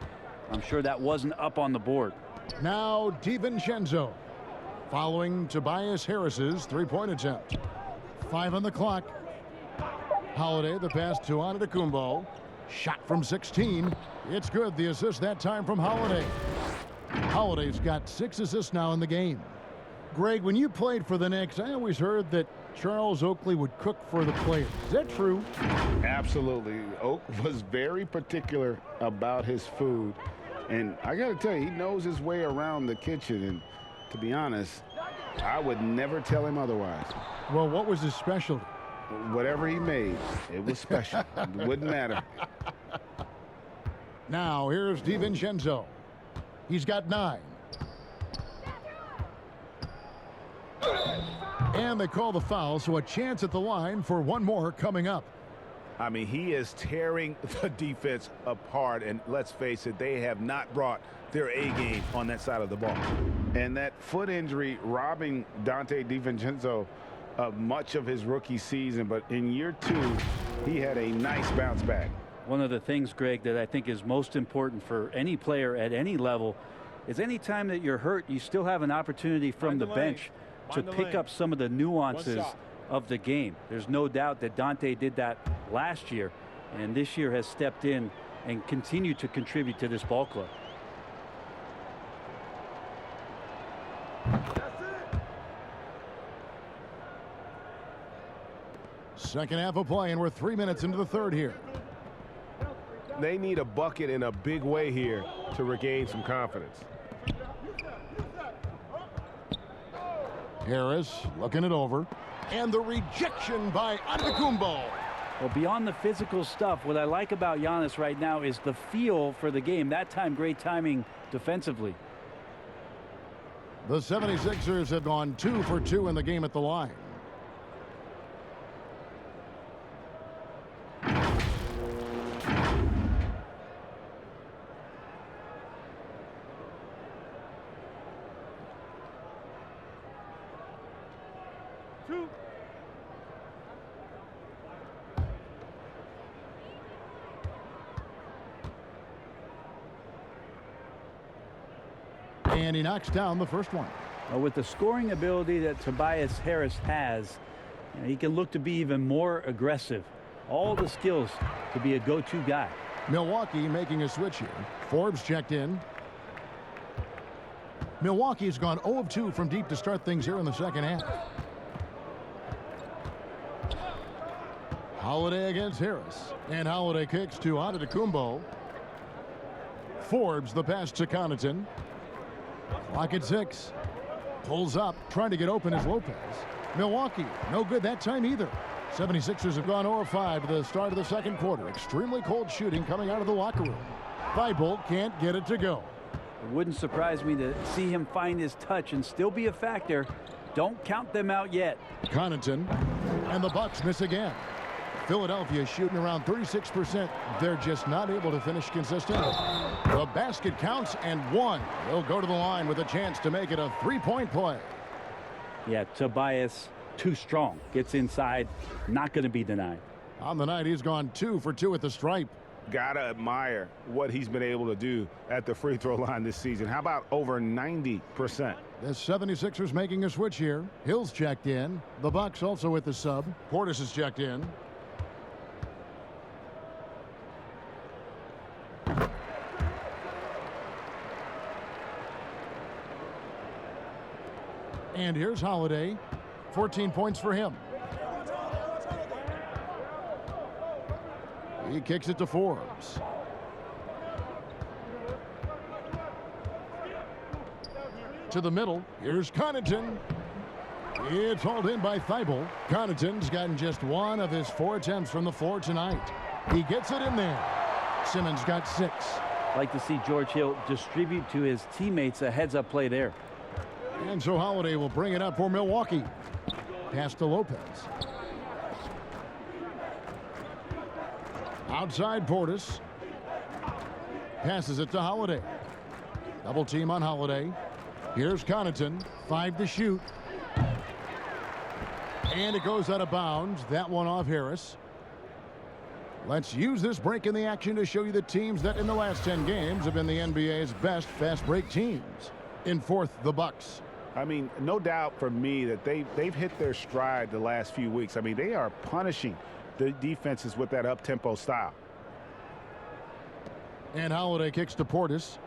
I'm sure that wasn't up on the board. Now DiVincenzo following Tobias Harris's three-point attempt. 5 on the clock. Holiday, the pass to Antetokounmpo. Shot from 16. It's good. The assist that time from Holiday. Holiday's got 6 assists now in the game. Greg, when you played for the Knicks, I always heard that Charles Oakley would cook for the players. Is that true? Absolutely. Oak was very particular about his food. And I got to tell you, he knows his way around the kitchen. And to be honest, I would never tell him otherwise. Well, what was his specialty? Whatever he made, it was special. It wouldn't matter. Now, here's DiVincenzo. He's got 9. And they call the foul, so a chance at the line for one more coming up. I mean, he is tearing the defense apart, and let's face it, they have not brought their A game on that side of the ball. And that foot injury robbing Donte DiVincenzo of much of his rookie season, but in year 2, he had a nice bounce back. One of the things, Greg, that I think is most important for any player at any level is any time that you're hurt, you still have an opportunity from the bench to pick up some of the nuances of the game. There's no doubt that Donte did that last year, and this year has stepped in and continued to contribute to this ball club. Second half of play, and we're 3 minutes into the third here. They need a bucket in a big way here to regain some confidence. Harris looking it over. And the rejection by Antetokounmpo. Well, beyond the physical stuff, what I like about Giannis right now is the feel for the game. That time, great timing defensively. The 76ers have gone 2 for 2 in the game at the line. And he knocks down the first one. With the scoring ability that Tobias Harris has, he can look to be even more aggressive. All the skills to be a go-to guy. Milwaukee making a switch here. Forbes checked in. Milwaukee has gone 0 of 2 from deep to start things here in the second half. Holiday against Harris. And Holiday kicks to Antetokounmpo. Forbes the pass to Connaughton. Clock at 6. Pulls up, trying to get open is Lopez. Milwaukee, no good that time either. 76ers have gone 0 of 5 to the start of the second quarter. Extremely cold shooting coming out of the locker room. Thibault can't get it to go. It wouldn't surprise me to see him find his touch and still be a factor. Don't count them out yet. Connaughton, and the Bucks miss again. Philadelphia shooting around 36%. They're just not able to finish consistently. The basket counts and one. They'll go to the line with a chance to make it a three-point play. Yeah, Tobias too strong. Gets inside. Not going to be denied. On the night, he's gone 2 for 2 at the stripe. Gotta admire what he's been able to do at the free throw line this season. How about over 90%? The 76ers making a switch here. Hill's checked in. The Bucks also with the sub. Portis is checked in. And here's Holiday. 14 points for him. He kicks it to Forbes. To the middle. Here's Connaughton. It's hauled in by Thibault. Connaughton's gotten just 1 of his 4 attempts from the floor tonight. He gets it in there. Simmons got 6. Like to see George Hill distribute to his teammates a heads-up play there. And so Holiday will bring it up for Milwaukee. Pass to Lopez. Outside Portis. Passes it to Holiday. Double team on Holiday. Here's Connaughton. 5 to shoot. And it goes out of bounds. That one off Harris. Let's use this break in the action to show you the teams that in the last 10 games have been the NBA's best fast break teams. In fourth, the Bucks. I mean, no doubt for me that they've hit their stride the last few weeks. I mean, they are punishing the defenses with that up-tempo style. And Holiday kicks to Portis.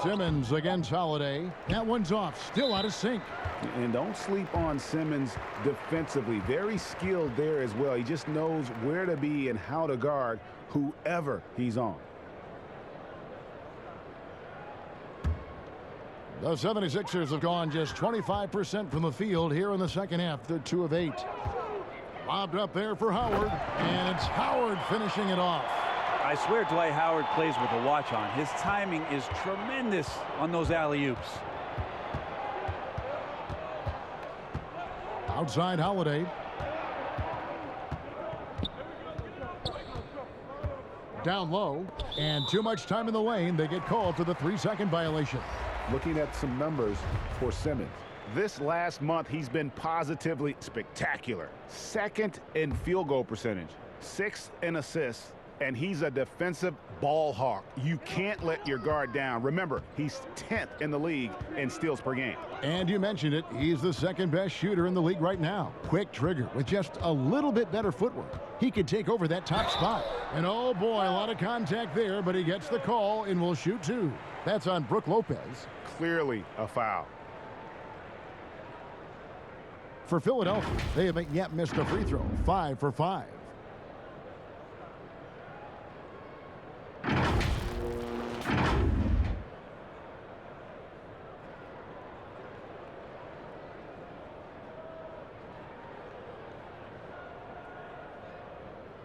Simmons against Holiday. That one's off. Still out of sync. And don't sleep on Simmons defensively. Very skilled there as well. He just knows where to be and how to guard whoever he's on. The 76ers have gone just 25% from the field here in the second half. They're 2 of 8. Lobbed up there for Howard, and it's Howard finishing it off. I swear Dwight Howard plays with a watch on. His timing is tremendous on those alley-oops. Outside Holiday. Down low, and too much time in the lane. They get called for the 3-second violation. Looking at some numbers for Simmons. This last month, he's been positively spectacular. 2nd in field goal percentage, 6th in assists, and he's a defensive ball hawk. You can't let your guard down. Remember, he's 10th in the league in steals per game. And you mentioned it, he's the 2nd best shooter in the league right now. Quick trigger with just a little bit better footwork. He could take over that top spot. And oh boy, a lot of contact there, but he gets the call and will shoot 2. That's on Brook Lopez. Clearly a foul. For Philadelphia, they haven't yet missed a free throw. 5 for 5.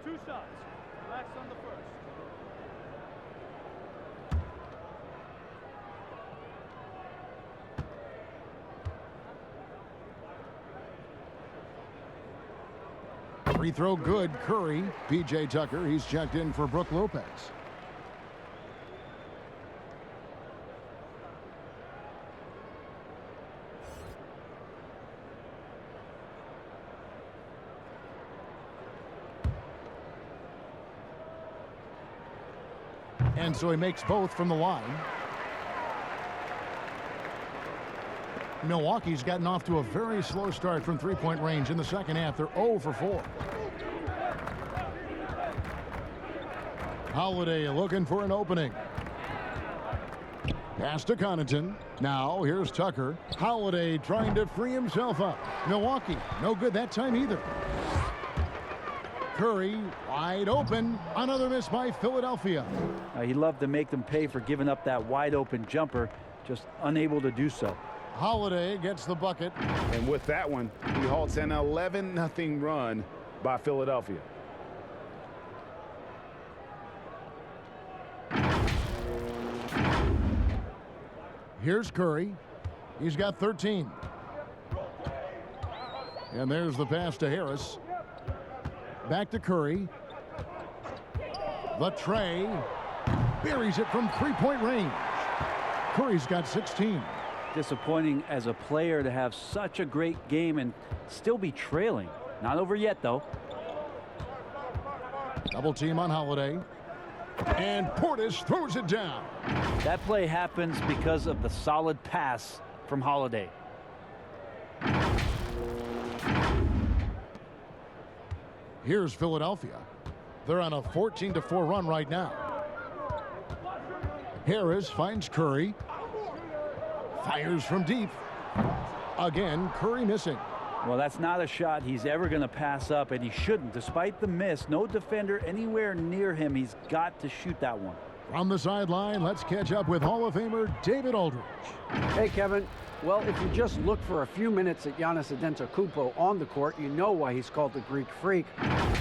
Two shots. Relax on the first. Free throw good. Curry. P.J. Tucker. He's checked in for Brook Lopez. And so he makes both from the line. Milwaukee's gotten off to a very slow start from three-point range in the second half. They're 0 for 4. Holiday looking for an opening. Pass to Connaughton. Now here's Tucker. Holiday trying to free himself up. Milwaukee, no good that time either. Curry wide open. Another miss by Philadelphia. He loved to make them pay for giving up that wide open jumper, just unable to do so. Holiday gets the bucket. And with that one, he halts an 11-0 run by Philadelphia. Here's Curry. He's got 13. And there's the pass to Harris. Back to Curry. The tray. Buries it from three-point range. Curry's got 16. Disappointing as a player to have such a great game and still be trailing. Not over yet, though. Double team on Holiday. And Portis throws it down. That play happens because of the solid pass from Holiday. Here's Philadelphia. They're on a 14-4 run right now. Harris finds Curry. Fires from deep. Again, Curry missing. Well, that's not a shot he's ever going to pass up, and he shouldn't. Despite the miss, no defender anywhere near him. He's got to shoot that one. From the sideline, let's catch up with Hall of Famer David Aldridge. Hey, Kevin. Well, if you just look for a few minutes at Giannis Antetokounmpo on the court, you know why he's called the Greek Freak.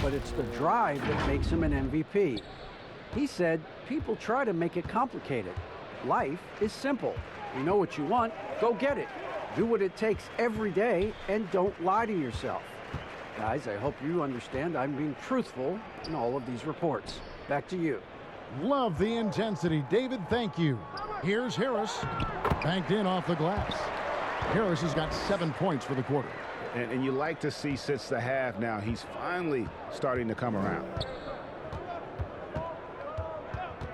But it's the drive that makes him an MVP. He said, people try to make it complicated. Life is simple. You know what you want, go get it. Do what it takes every day and don't lie to yourself. Guys, I hope you understand I'm being truthful in all of these reports. Back to you. Love the intensity. David, thank you. Here's Harris. Banked in off the glass. Harris has got 7 points for the quarter. And you like to see since the half now, he's finally starting to come around.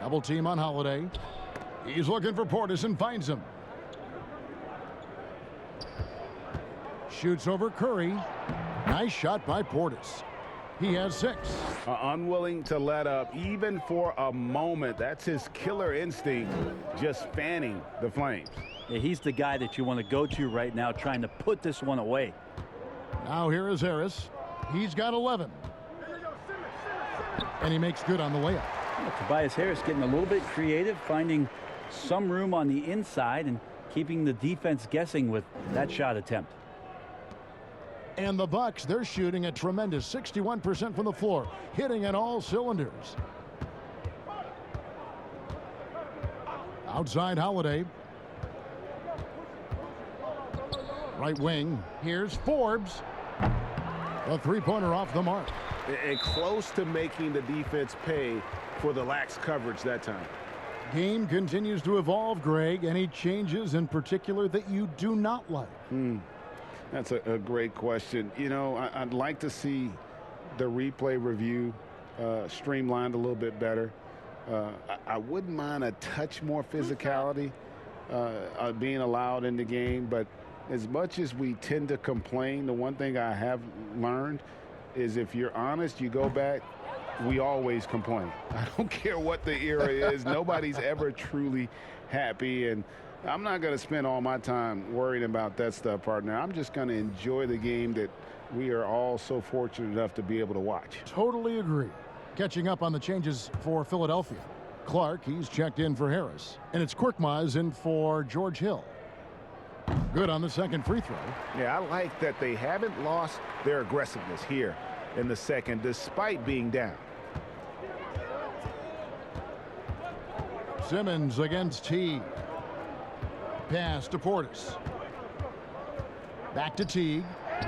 Double team on Holiday. He's looking for Portis and finds him. Shoots over Curry. Nice shot by Portis. He has 6. Unwilling to let up even for a moment. That's his killer instinct, just fanning the flames. Yeah, he's the guy that you want to go to right now, trying to put this one away. Now here is Harris. He's got 11. And he makes good on the layup. Yeah, Tobias Harris getting a little bit creative, finding some room on the inside and keeping the defense guessing with that shot attempt. And the Bucks, they're shooting a tremendous 61% from the floor, hitting on all cylinders. Outside Holiday. Right wing. Here's Forbes. A three-pointer off the mark. And close to making the defense pay for the lax coverage that time. Game continues to evolve, Greg. Any changes in particular that you do not like? That's a great question. You know, I'd like to see the replay review streamlined a little bit better. I wouldn't mind a touch more physicality being allowed in the game, but as much as we tend to complain, the one thing I have learned is if you're honest, you go back, we always complain. I don't care what the era is. Nobody's ever truly happy, and I'm not going to spend all my time worrying about that stuff, partner. I'm just going to enjoy the game that we are all so fortunate enough to be able to watch. Totally agree. Catching up on the changes for Philadelphia. Clark, he's checked in for Harris, and it's Korkmaz in for George Hill. Good on the second free throw. Yeah, I like that they haven't lost their aggressiveness here in the second, despite being down. Simmons against Teague. Pass to Portis. Back to Teague.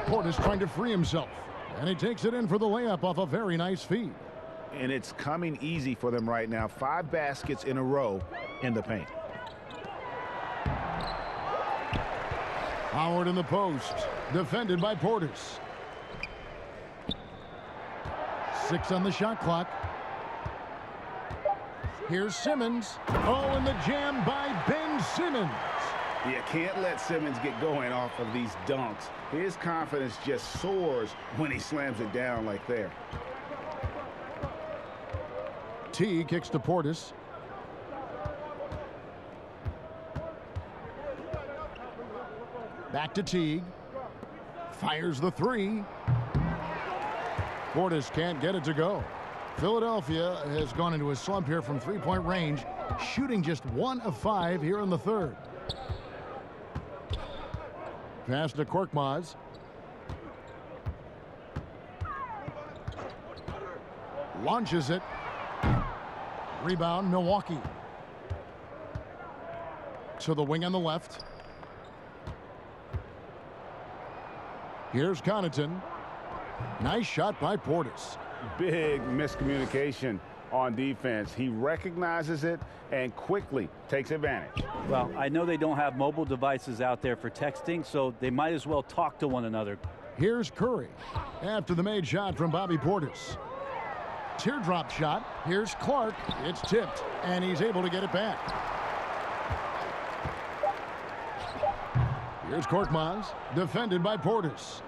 Portis trying to free himself. And he takes it in for the layup off a very nice feed. And it's coming easy for them right now. 5 baskets in a row in the paint. Howard in the post. Defended by Portis. 6 on the shot clock. Here's Simmons. Oh, and the jam by Ben Simmons. You can't let Simmons get going off of these dunks. His confidence just soars when he slams it down like there. T kicks to Portis. Back to Teague. Fires the three. Portis can't get it to go. Philadelphia has gone into a slump here from three-point range, shooting just 1 of 5 here in the third. Pass to Korkmaz. Launches it. Rebound, Milwaukee. To the wing on the left. Here's Connaughton. Nice shot by Portis. Big miscommunication on defense. He recognizes it and quickly takes advantage. Well, I know they don't have mobile devices out there for texting, so they might as well talk to one another. Here's Curry after the made shot from Bobby Portis. Teardrop shot. Here's Clark. It's tipped, and he's able to get it back. Here's Korkmaz, defended by Portis.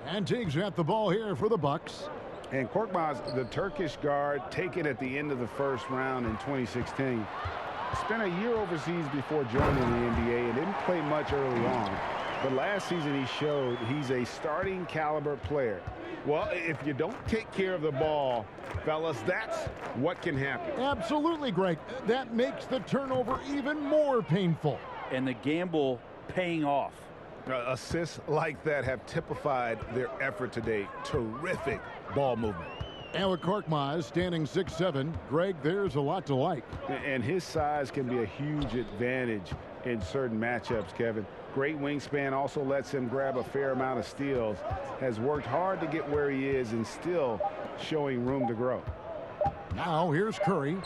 And Teague's got the ball here for the Bucks. And Korkmaz, the Turkish guard, taken at the end of the first round in 2016. Spent a year overseas before joining the NBA and didn't play much early on. But last season he showed he's a starting caliber player. Well, if you don't take care of the ball, fellas, that's what can happen. Absolutely, Greg. That makes the turnover even more painful. And the gamble paying off. Assists like that have typified their effort today. Terrific ball movement. And with Korkmaz standing 6'7", Greg, there's a lot to like. And his size can be a huge advantage in certain matchups, Kevin. Great wingspan also lets him grab a fair amount of steals. Has worked hard to get where he is and still showing room to grow. Now here's Curry.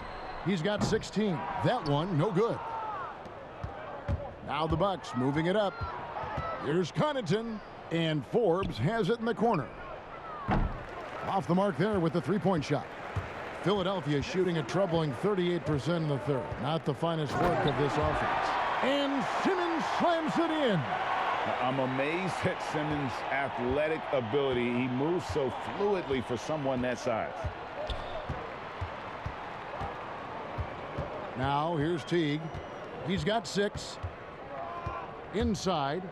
He's got 16. That one, no good. Now the Bucks moving it up. Here's Connaughton, and Forbes has it in the corner. Off the mark there with the three-point shot. Philadelphia shooting a troubling 38% in the third. Not the finest work of this offense. And Simmons slams it in. I'm amazed at Simmons' athletic ability. He moves so fluidly for someone that size. Now here's Teague. He's got 6. Inside.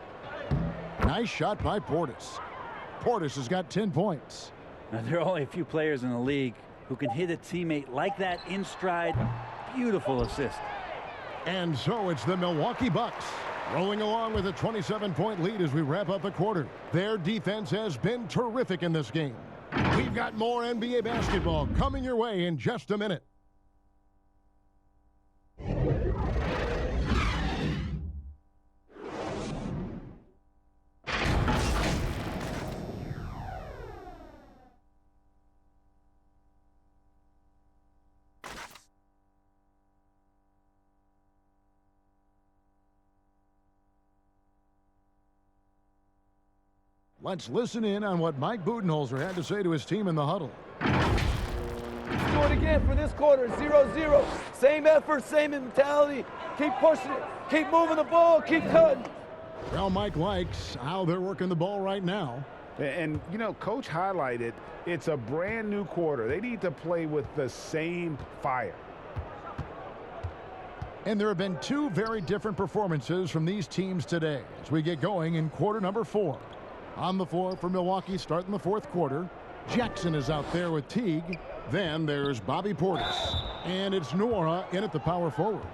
Nice shot by Portis. Portis has got 10 points. Now, there are only a few players in the league who can hit a teammate like that in stride. Beautiful assist. And so it's the Milwaukee Bucks rolling along with a 27-point lead as we wrap up the quarter. Their defense has been terrific in this game. We've got more NBA basketball coming your way in just a minute. Let's listen in on what Mike Budenholzer had to say to his team in the huddle. Do it again for this quarter, 0-0. Same effort, same mentality. Keep pushing it. Keep moving the ball. Keep cutting. Well, Mike likes how they're working the ball right now. And, you know, Coach highlighted it's a brand new quarter. They need to play with the same fire. And there have been two very different performances from these teams today as we get going in quarter number 4. On the floor for Milwaukee starting the fourth quarter. Jackson is out there with Teague. Then there's Bobby Portis. And it's Nwora in at the power forward.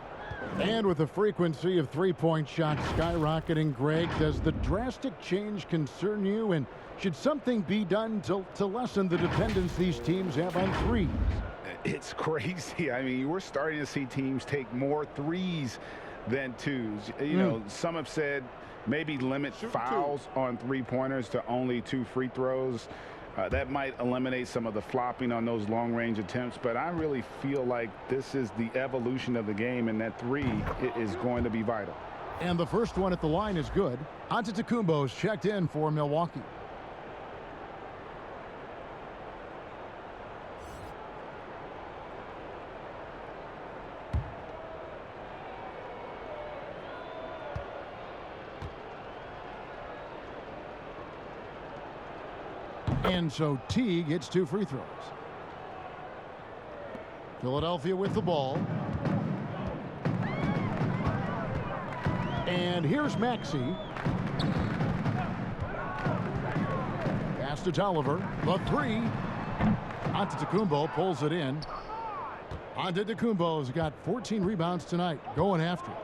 And with the frequency of three-point shots skyrocketing, Greg, does the drastic change concern you? And should something be done to lessen the dependence these teams have on threes? It's crazy. I mean, we're starting to see teams take more threes than twos. You know, some have said maybe limit fouls on three-pointers to only 2 free throws. That might eliminate some of the flopping on those long-range attempts, but I really feel like this is the evolution of the game, and that 3 is going to be vital. And the first one at the line is good. Antetokounmpo's checked in for Milwaukee. And so Teague gets 2 free throws. Philadelphia with the ball. And here's Maxey. Pass to Tolliver. The 3. Antetokounmpo pulls it in. Antetokounmpo's got 14 rebounds tonight. Going after it.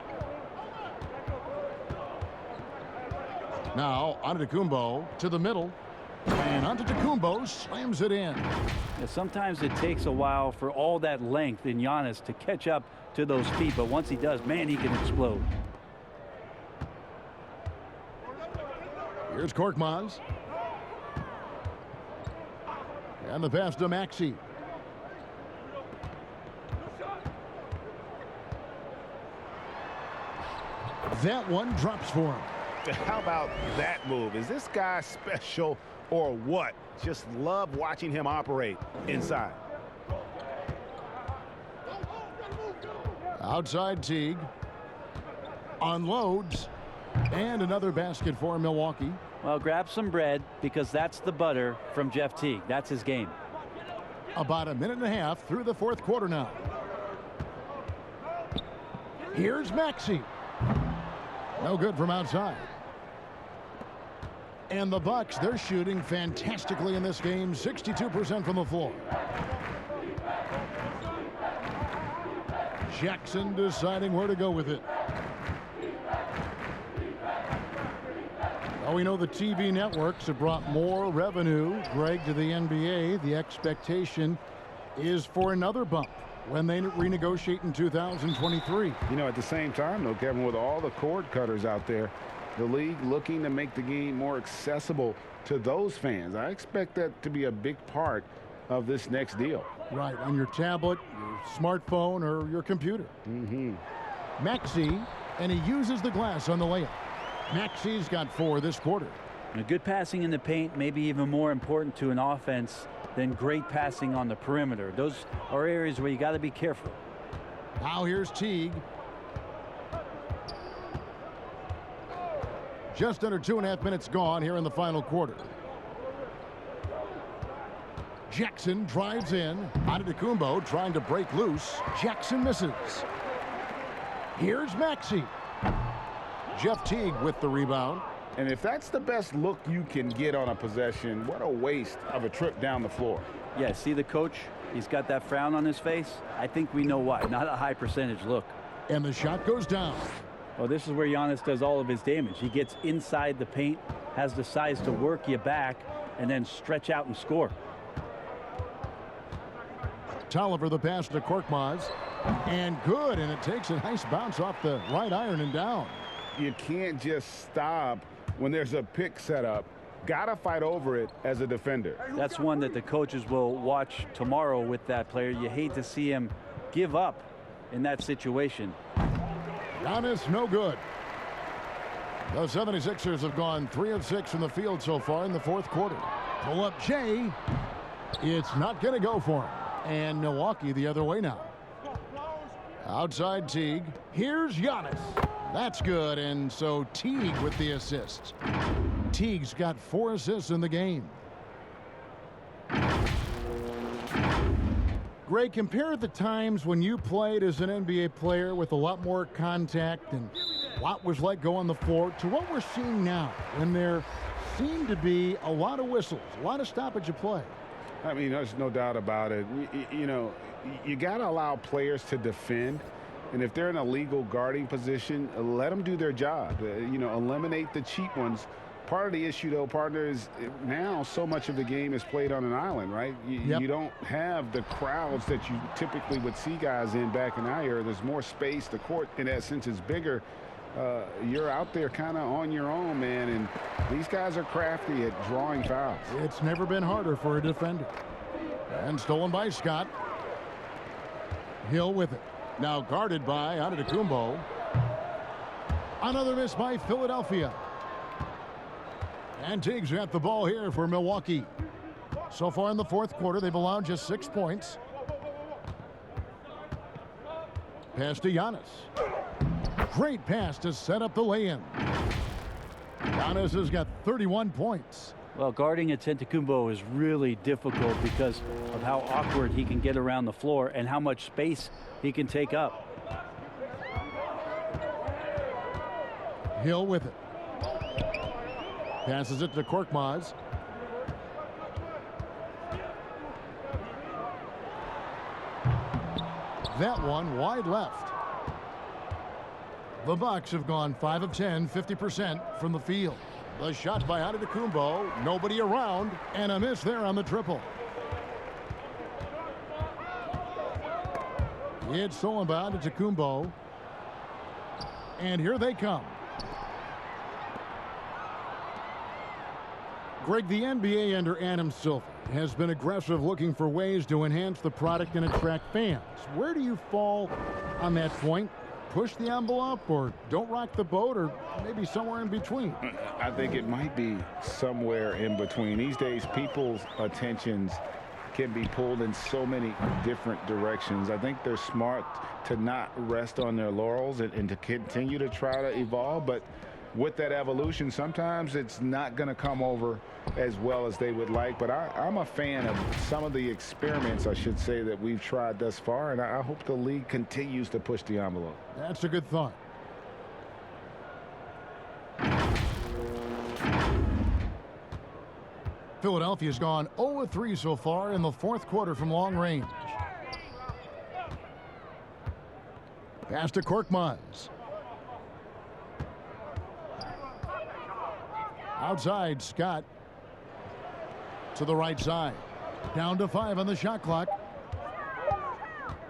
Now Antetokounmpo to the middle. And Antetokounmpo slams it in. Yeah, sometimes it takes a while for all that length in Giannis to catch up to those feet, but once he does, man, he can explode. Here's Korkmaz. And the pass to Maxey. That one drops for him. How about that move? Is this guy special or what? Just love watching him operate inside. Outside Teague. Unloads. And another basket for Milwaukee. Well, grab some bread because that's the butter from Jeff Teague. That's his game. About a minute and a half through the fourth quarter now. Here's Maxey. No good from outside. And the Bucks, they're shooting fantastically in this game, 62% from the floor. Jackson deciding where to go with it. Well, we know the TV networks have brought more revenue, Greg, to the NBA. The expectation is for another bump when they renegotiate in 2023. You know, at the same time, though, Kevin, with all the cord cutters out there, the league looking to make the game more accessible to those fans. I expect that to be a big part of this next deal. Right, on your tablet, your smartphone, or your computer. Maxey, and he uses the glass on the layup. Maxey's got 4 this quarter. And good passing in the paint may be even more important to an offense than great passing on the perimeter. Those are areas where you got to be careful. Now here's Teague. Just under 2.5 minutes gone here in the final quarter. Jackson drives in. Antetokounmpo trying to break loose. Jackson misses. Here's Maxey. Jeff Teague with the rebound. And if that's the best look you can get on a possession, what a waste of a trip down the floor. Yeah, see the coach? He's got that frown on his face. I think we know why. Not a high percentage look. And the shot goes down. Well, this is where Giannis does all of his damage. He gets inside the paint, has the size to work you back, and then stretch out and score. Tolliver the pass to Korkmaz. And good, and it takes a nice bounce off the right iron and down. You can't just stop when there's a pick set up. Gotta fight over it as a defender. That's one that the coaches will watch tomorrow with that player. You hate to see him give up in that situation. Giannis, no good. The 76ers have gone 3 of 6 from the field so far in the fourth quarter. Pull up Jay. It's not going to go for him. And Milwaukee the other way now. Outside Teague. Here's Giannis. That's good. And so Teague with the assists. Teague's got 4 assists in the game. Greg, compare the times when you played as an NBA player with a lot more contact and what was like go on the floor to what we're seeing now when there seem to be a lot of whistles, a lot of stoppage of play. I mean, there's no doubt about it. You know, you got to allow players to defend. And if they're in a legal guarding position, let them do their job. You know, eliminate the cheap ones. Part of the issue, though, partner, is now so much of the game is played on an island, right? You don't have the crowds that you typically would see guys in back in our era. There's more space. The court, in that sense, is bigger. You're out there kind of on your own, man, and these guys are crafty at drawing fouls. It's never been harder for a defender. And stolen by Scott. Hill with it. Now guarded by Antetokounmpo. Another miss by Philadelphia. And Teague's got the ball here for Milwaukee. So far in the fourth quarter, they've allowed just 6 points. Pass to Giannis. Great pass to set up the lay-in. Giannis has got 31 points. Well, guarding Antetokounmpo is really difficult because of how awkward he can get around the floor and how much space he can take up. Hill with it. Passes it to Korkmaz. That one wide left. The Bucks have gone 5 of 10, 50% from the field. The shot by Antetokounmpo, nobody around, and a miss there on the triple. It's stolen by Antetokounmpo. And here they come. Greg, the NBA under Adam Silver has been aggressive looking for ways to enhance the product and attract fans. Where do you fall on that point? Push the envelope or don't rock the boat or maybe somewhere in between? I think it might be somewhere in between. These days, people's attentions can be pulled in so many different directions. I think they're smart to not rest on their laurels and to continue to try to evolve. But with that evolution, sometimes it's not going to come over as well as they would like. But I'm a fan of some of the experiments, I should say, that we've tried thus far. And I hope the league continues to push the envelope. That's a good thought. Philadelphia's gone 0-3 so far in the fourth quarter from long range. Pass to Korkmaz. Outside, Scott. To the right side. Down to 5 on the shot clock.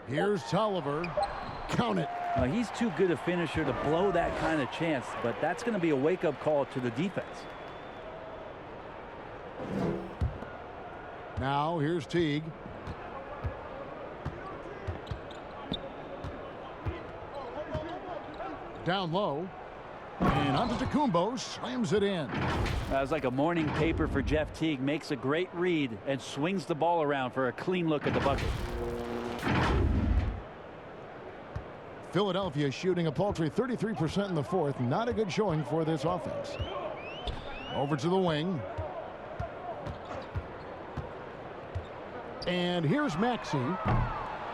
Here's Tolliver. Count it. He's too good a finisher to blow that kind of chance, but that's going to be a wake-up call to the defense. Now, here's Teague. Down low. And Antetokounmpo slams it in. That was like a morning paper for Jeff Teague. Makes a great read and swings the ball around for a clean look at the bucket. Philadelphia shooting a paltry 33% in the fourth. Not a good showing for this offense. Over to the wing. And here's Maxey.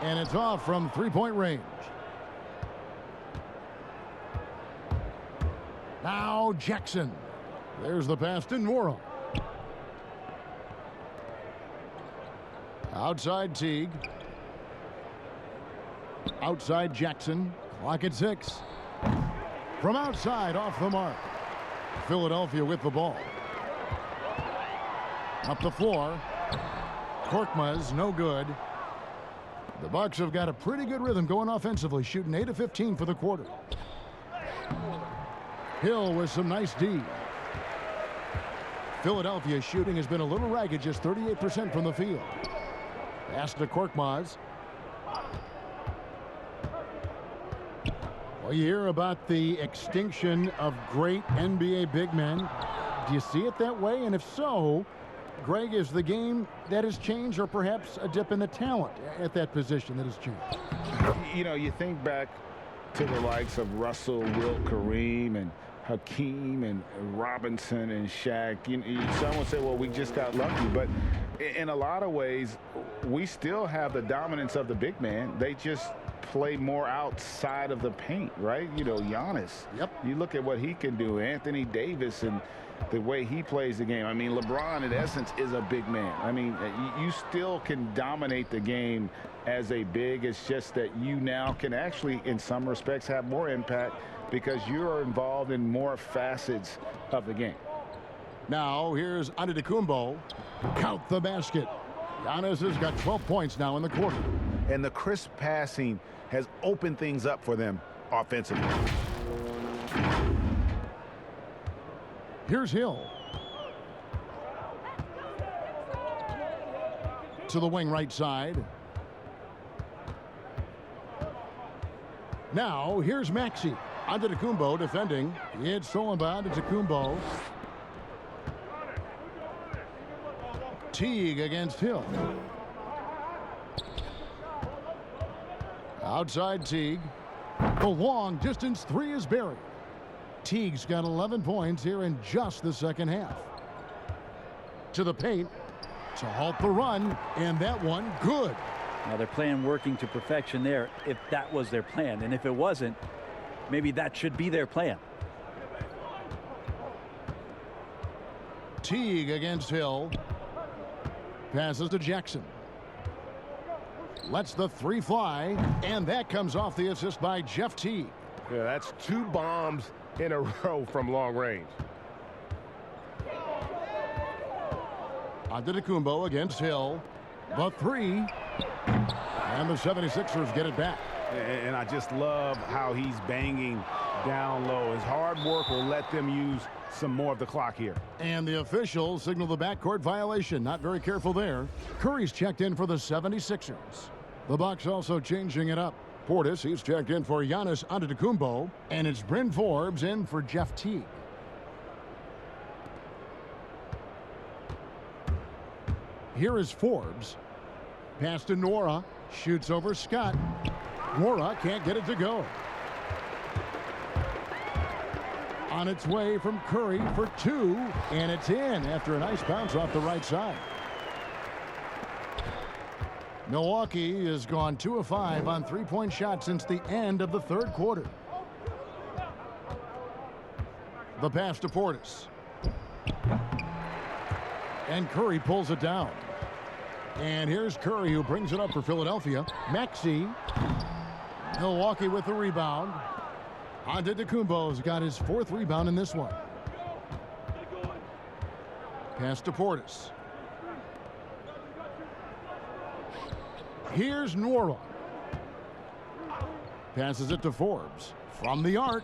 And it's off from three-point range. Now Jackson. There's the pass to Nora. Outside Teague. Outside Jackson. Clock at 6. From outside, off the mark. Philadelphia with the ball. Up the floor. Korkmaz, no good. The Bucks have got a pretty good rhythm going offensively, shooting 8 of 15 for the quarter. Hill with some nice D. Philadelphia's shooting has been a little ragged, just 38% from the field. Pass to Korkmaz. Well, you hear about the extinction of great NBA big men. Do you see it that way? And if so, Greg, is the game that has changed, or perhaps a dip in the talent at that position that has changed? You know, you think back to the likes of Russell, Wilt, Kareem, and Hakeem, and Robinson, and Shaq. Some would say, well, we just got lucky. But in a lot of ways, we still have the dominance of the big man. They just play more outside of the paint, right? You know, Giannis. Yep. You look at what he can do. Anthony Davis and the way he plays the game. I mean, LeBron, in essence, is a big man. I mean, you still can dominate the game as a big. It's just that you now can actually, in some respects, have more impact because you're involved in more facets of the game. Now, here's Antetokounmpo. Count the basket. Giannis has got 12 points now in the quarter. And the crisp passing has opened things up for them offensively. Here's Hill. To the wing right side. Now, here's Maxey. Antetokounmpo defending. It's stolen by Antetokounmpo. Teague against Hill. Outside Teague. The long distance three is buried. Teague's got 11 points here in just the second half. To the paint to halt the run, and that one good. Now they're playing working to perfection there, if that was their plan. And if it wasn't, maybe that should be their plan. Teague against Hill. Passes to Jackson. Lets the three fly, and that comes off the assist by Jeff Teague. Yeah, that's 2 bombs in a row from long range. Antetokounmpo against Hill. The three. And the 76ers get it back. And I just love how he's banging down low. His hard work will let them use some more of the clock here. And the officials signal the backcourt violation. Not very careful there. Curry's checked in for the 76ers. The Bucks also changing it up. Portis, he's checked in for Giannis Antetokounmpo. And it's Bryn Forbes in for Jeff Teague. Here is Forbes. Pass to Nora. Shoots over Scott. Nora can't get it to go. On its way from Curry for 2, and it's in after a nice bounce off the right side. Milwaukee has gone 2 of 5 on three-point shots since the end of the third quarter. The pass to Portis. And Curry pulls it down. And here's Curry, who brings it up for Philadelphia. Maxey. Milwaukee with the rebound. Antetokounmpo's got his 4th rebound in this one. Pass to Portis. Here's Nora. Passes it to Forbes. From the arc.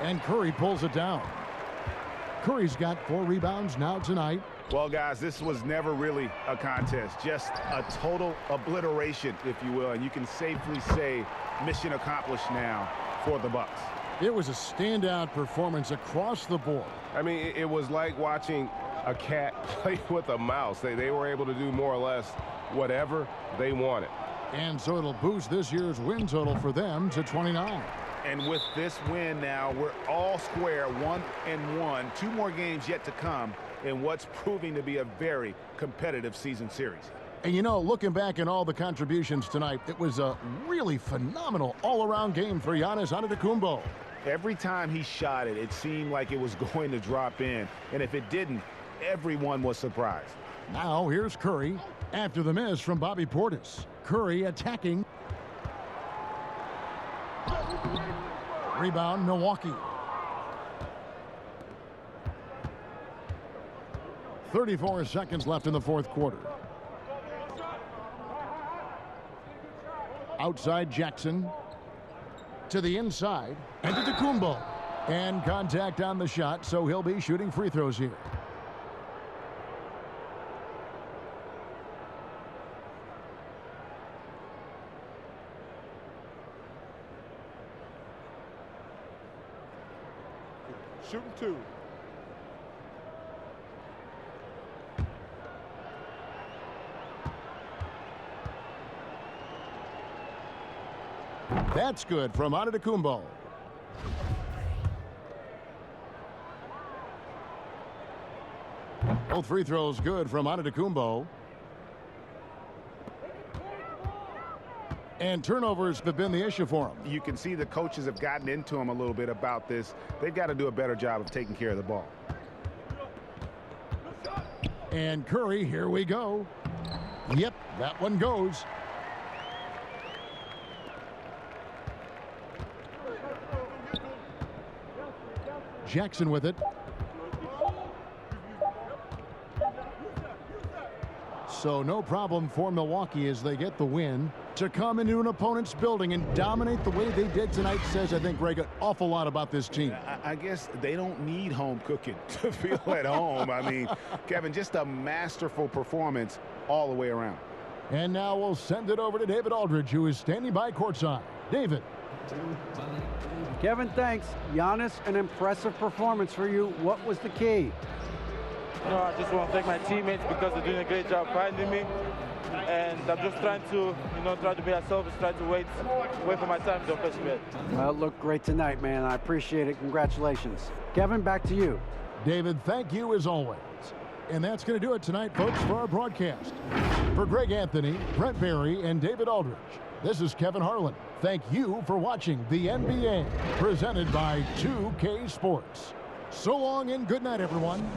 And Curry pulls it down. Curry's got 4 rebounds now tonight. Well, guys, this was never really a contest. Just a total obliteration, if you will. And you can safely say mission accomplished now for the Bucks. It was a standout performance across the board. I mean, it was like watching a cat play with a mouse. They were able to do more or less whatever they wanted. And so it'll boost this year's win total for them to 29. And with this win now, we're all square, 1-1. 2 more games yet to come in what's proving to be a very competitive season series. And you know, looking back at all the contributions tonight, it was a really phenomenal all-around game for Giannis Antetokounmpo. Every time he shot it, it seemed like it was going to drop in. And if it didn't, everyone was surprised. Now here's Curry after the miss from Bobby Portis. Curry attacking. Rebound, Milwaukee. 34 seconds left in the fourth quarter. Outside Jackson. To the inside. And to Kumbo. And contact on the shot, so he'll be shooting free throws here. Shooting 2. That's good from Antetokounmpo. Both free throws good from Antetokounmpo. And turnovers have been the issue for him. You can see the coaches have gotten into him a little bit about this. They've got to do a better job of taking care of the ball. And Curry, here we go. Yep, that one goes. Jackson with it. So no problem for Milwaukee as they get the win. To come into an opponent's building and dominate the way they did tonight says, I think, Greg, an awful lot about this team. I guess they don't need home cooking to feel at home. I mean, Kevin, just a masterful performance all the way around. And now we'll send it over to David Aldridge, who is standing by courtside. David. Kevin, thanks. Giannis, an impressive performance for you. What was the key? No, I just want to thank my teammates because they're doing a great job finding me. And I'm just trying to, try to be selfish, try to wait for my time to offensive bed. Well, it looked great tonight, man. I appreciate it. Congratulations. Kevin, back to you. David, thank you as always. And that's going to do it tonight, folks, for our broadcast. For Greg Anthony, Brent Barry, and David Aldridge, this is Kevin Harlan. Thank you for watching the NBA, presented by 2K Sports. So long and good night, everyone.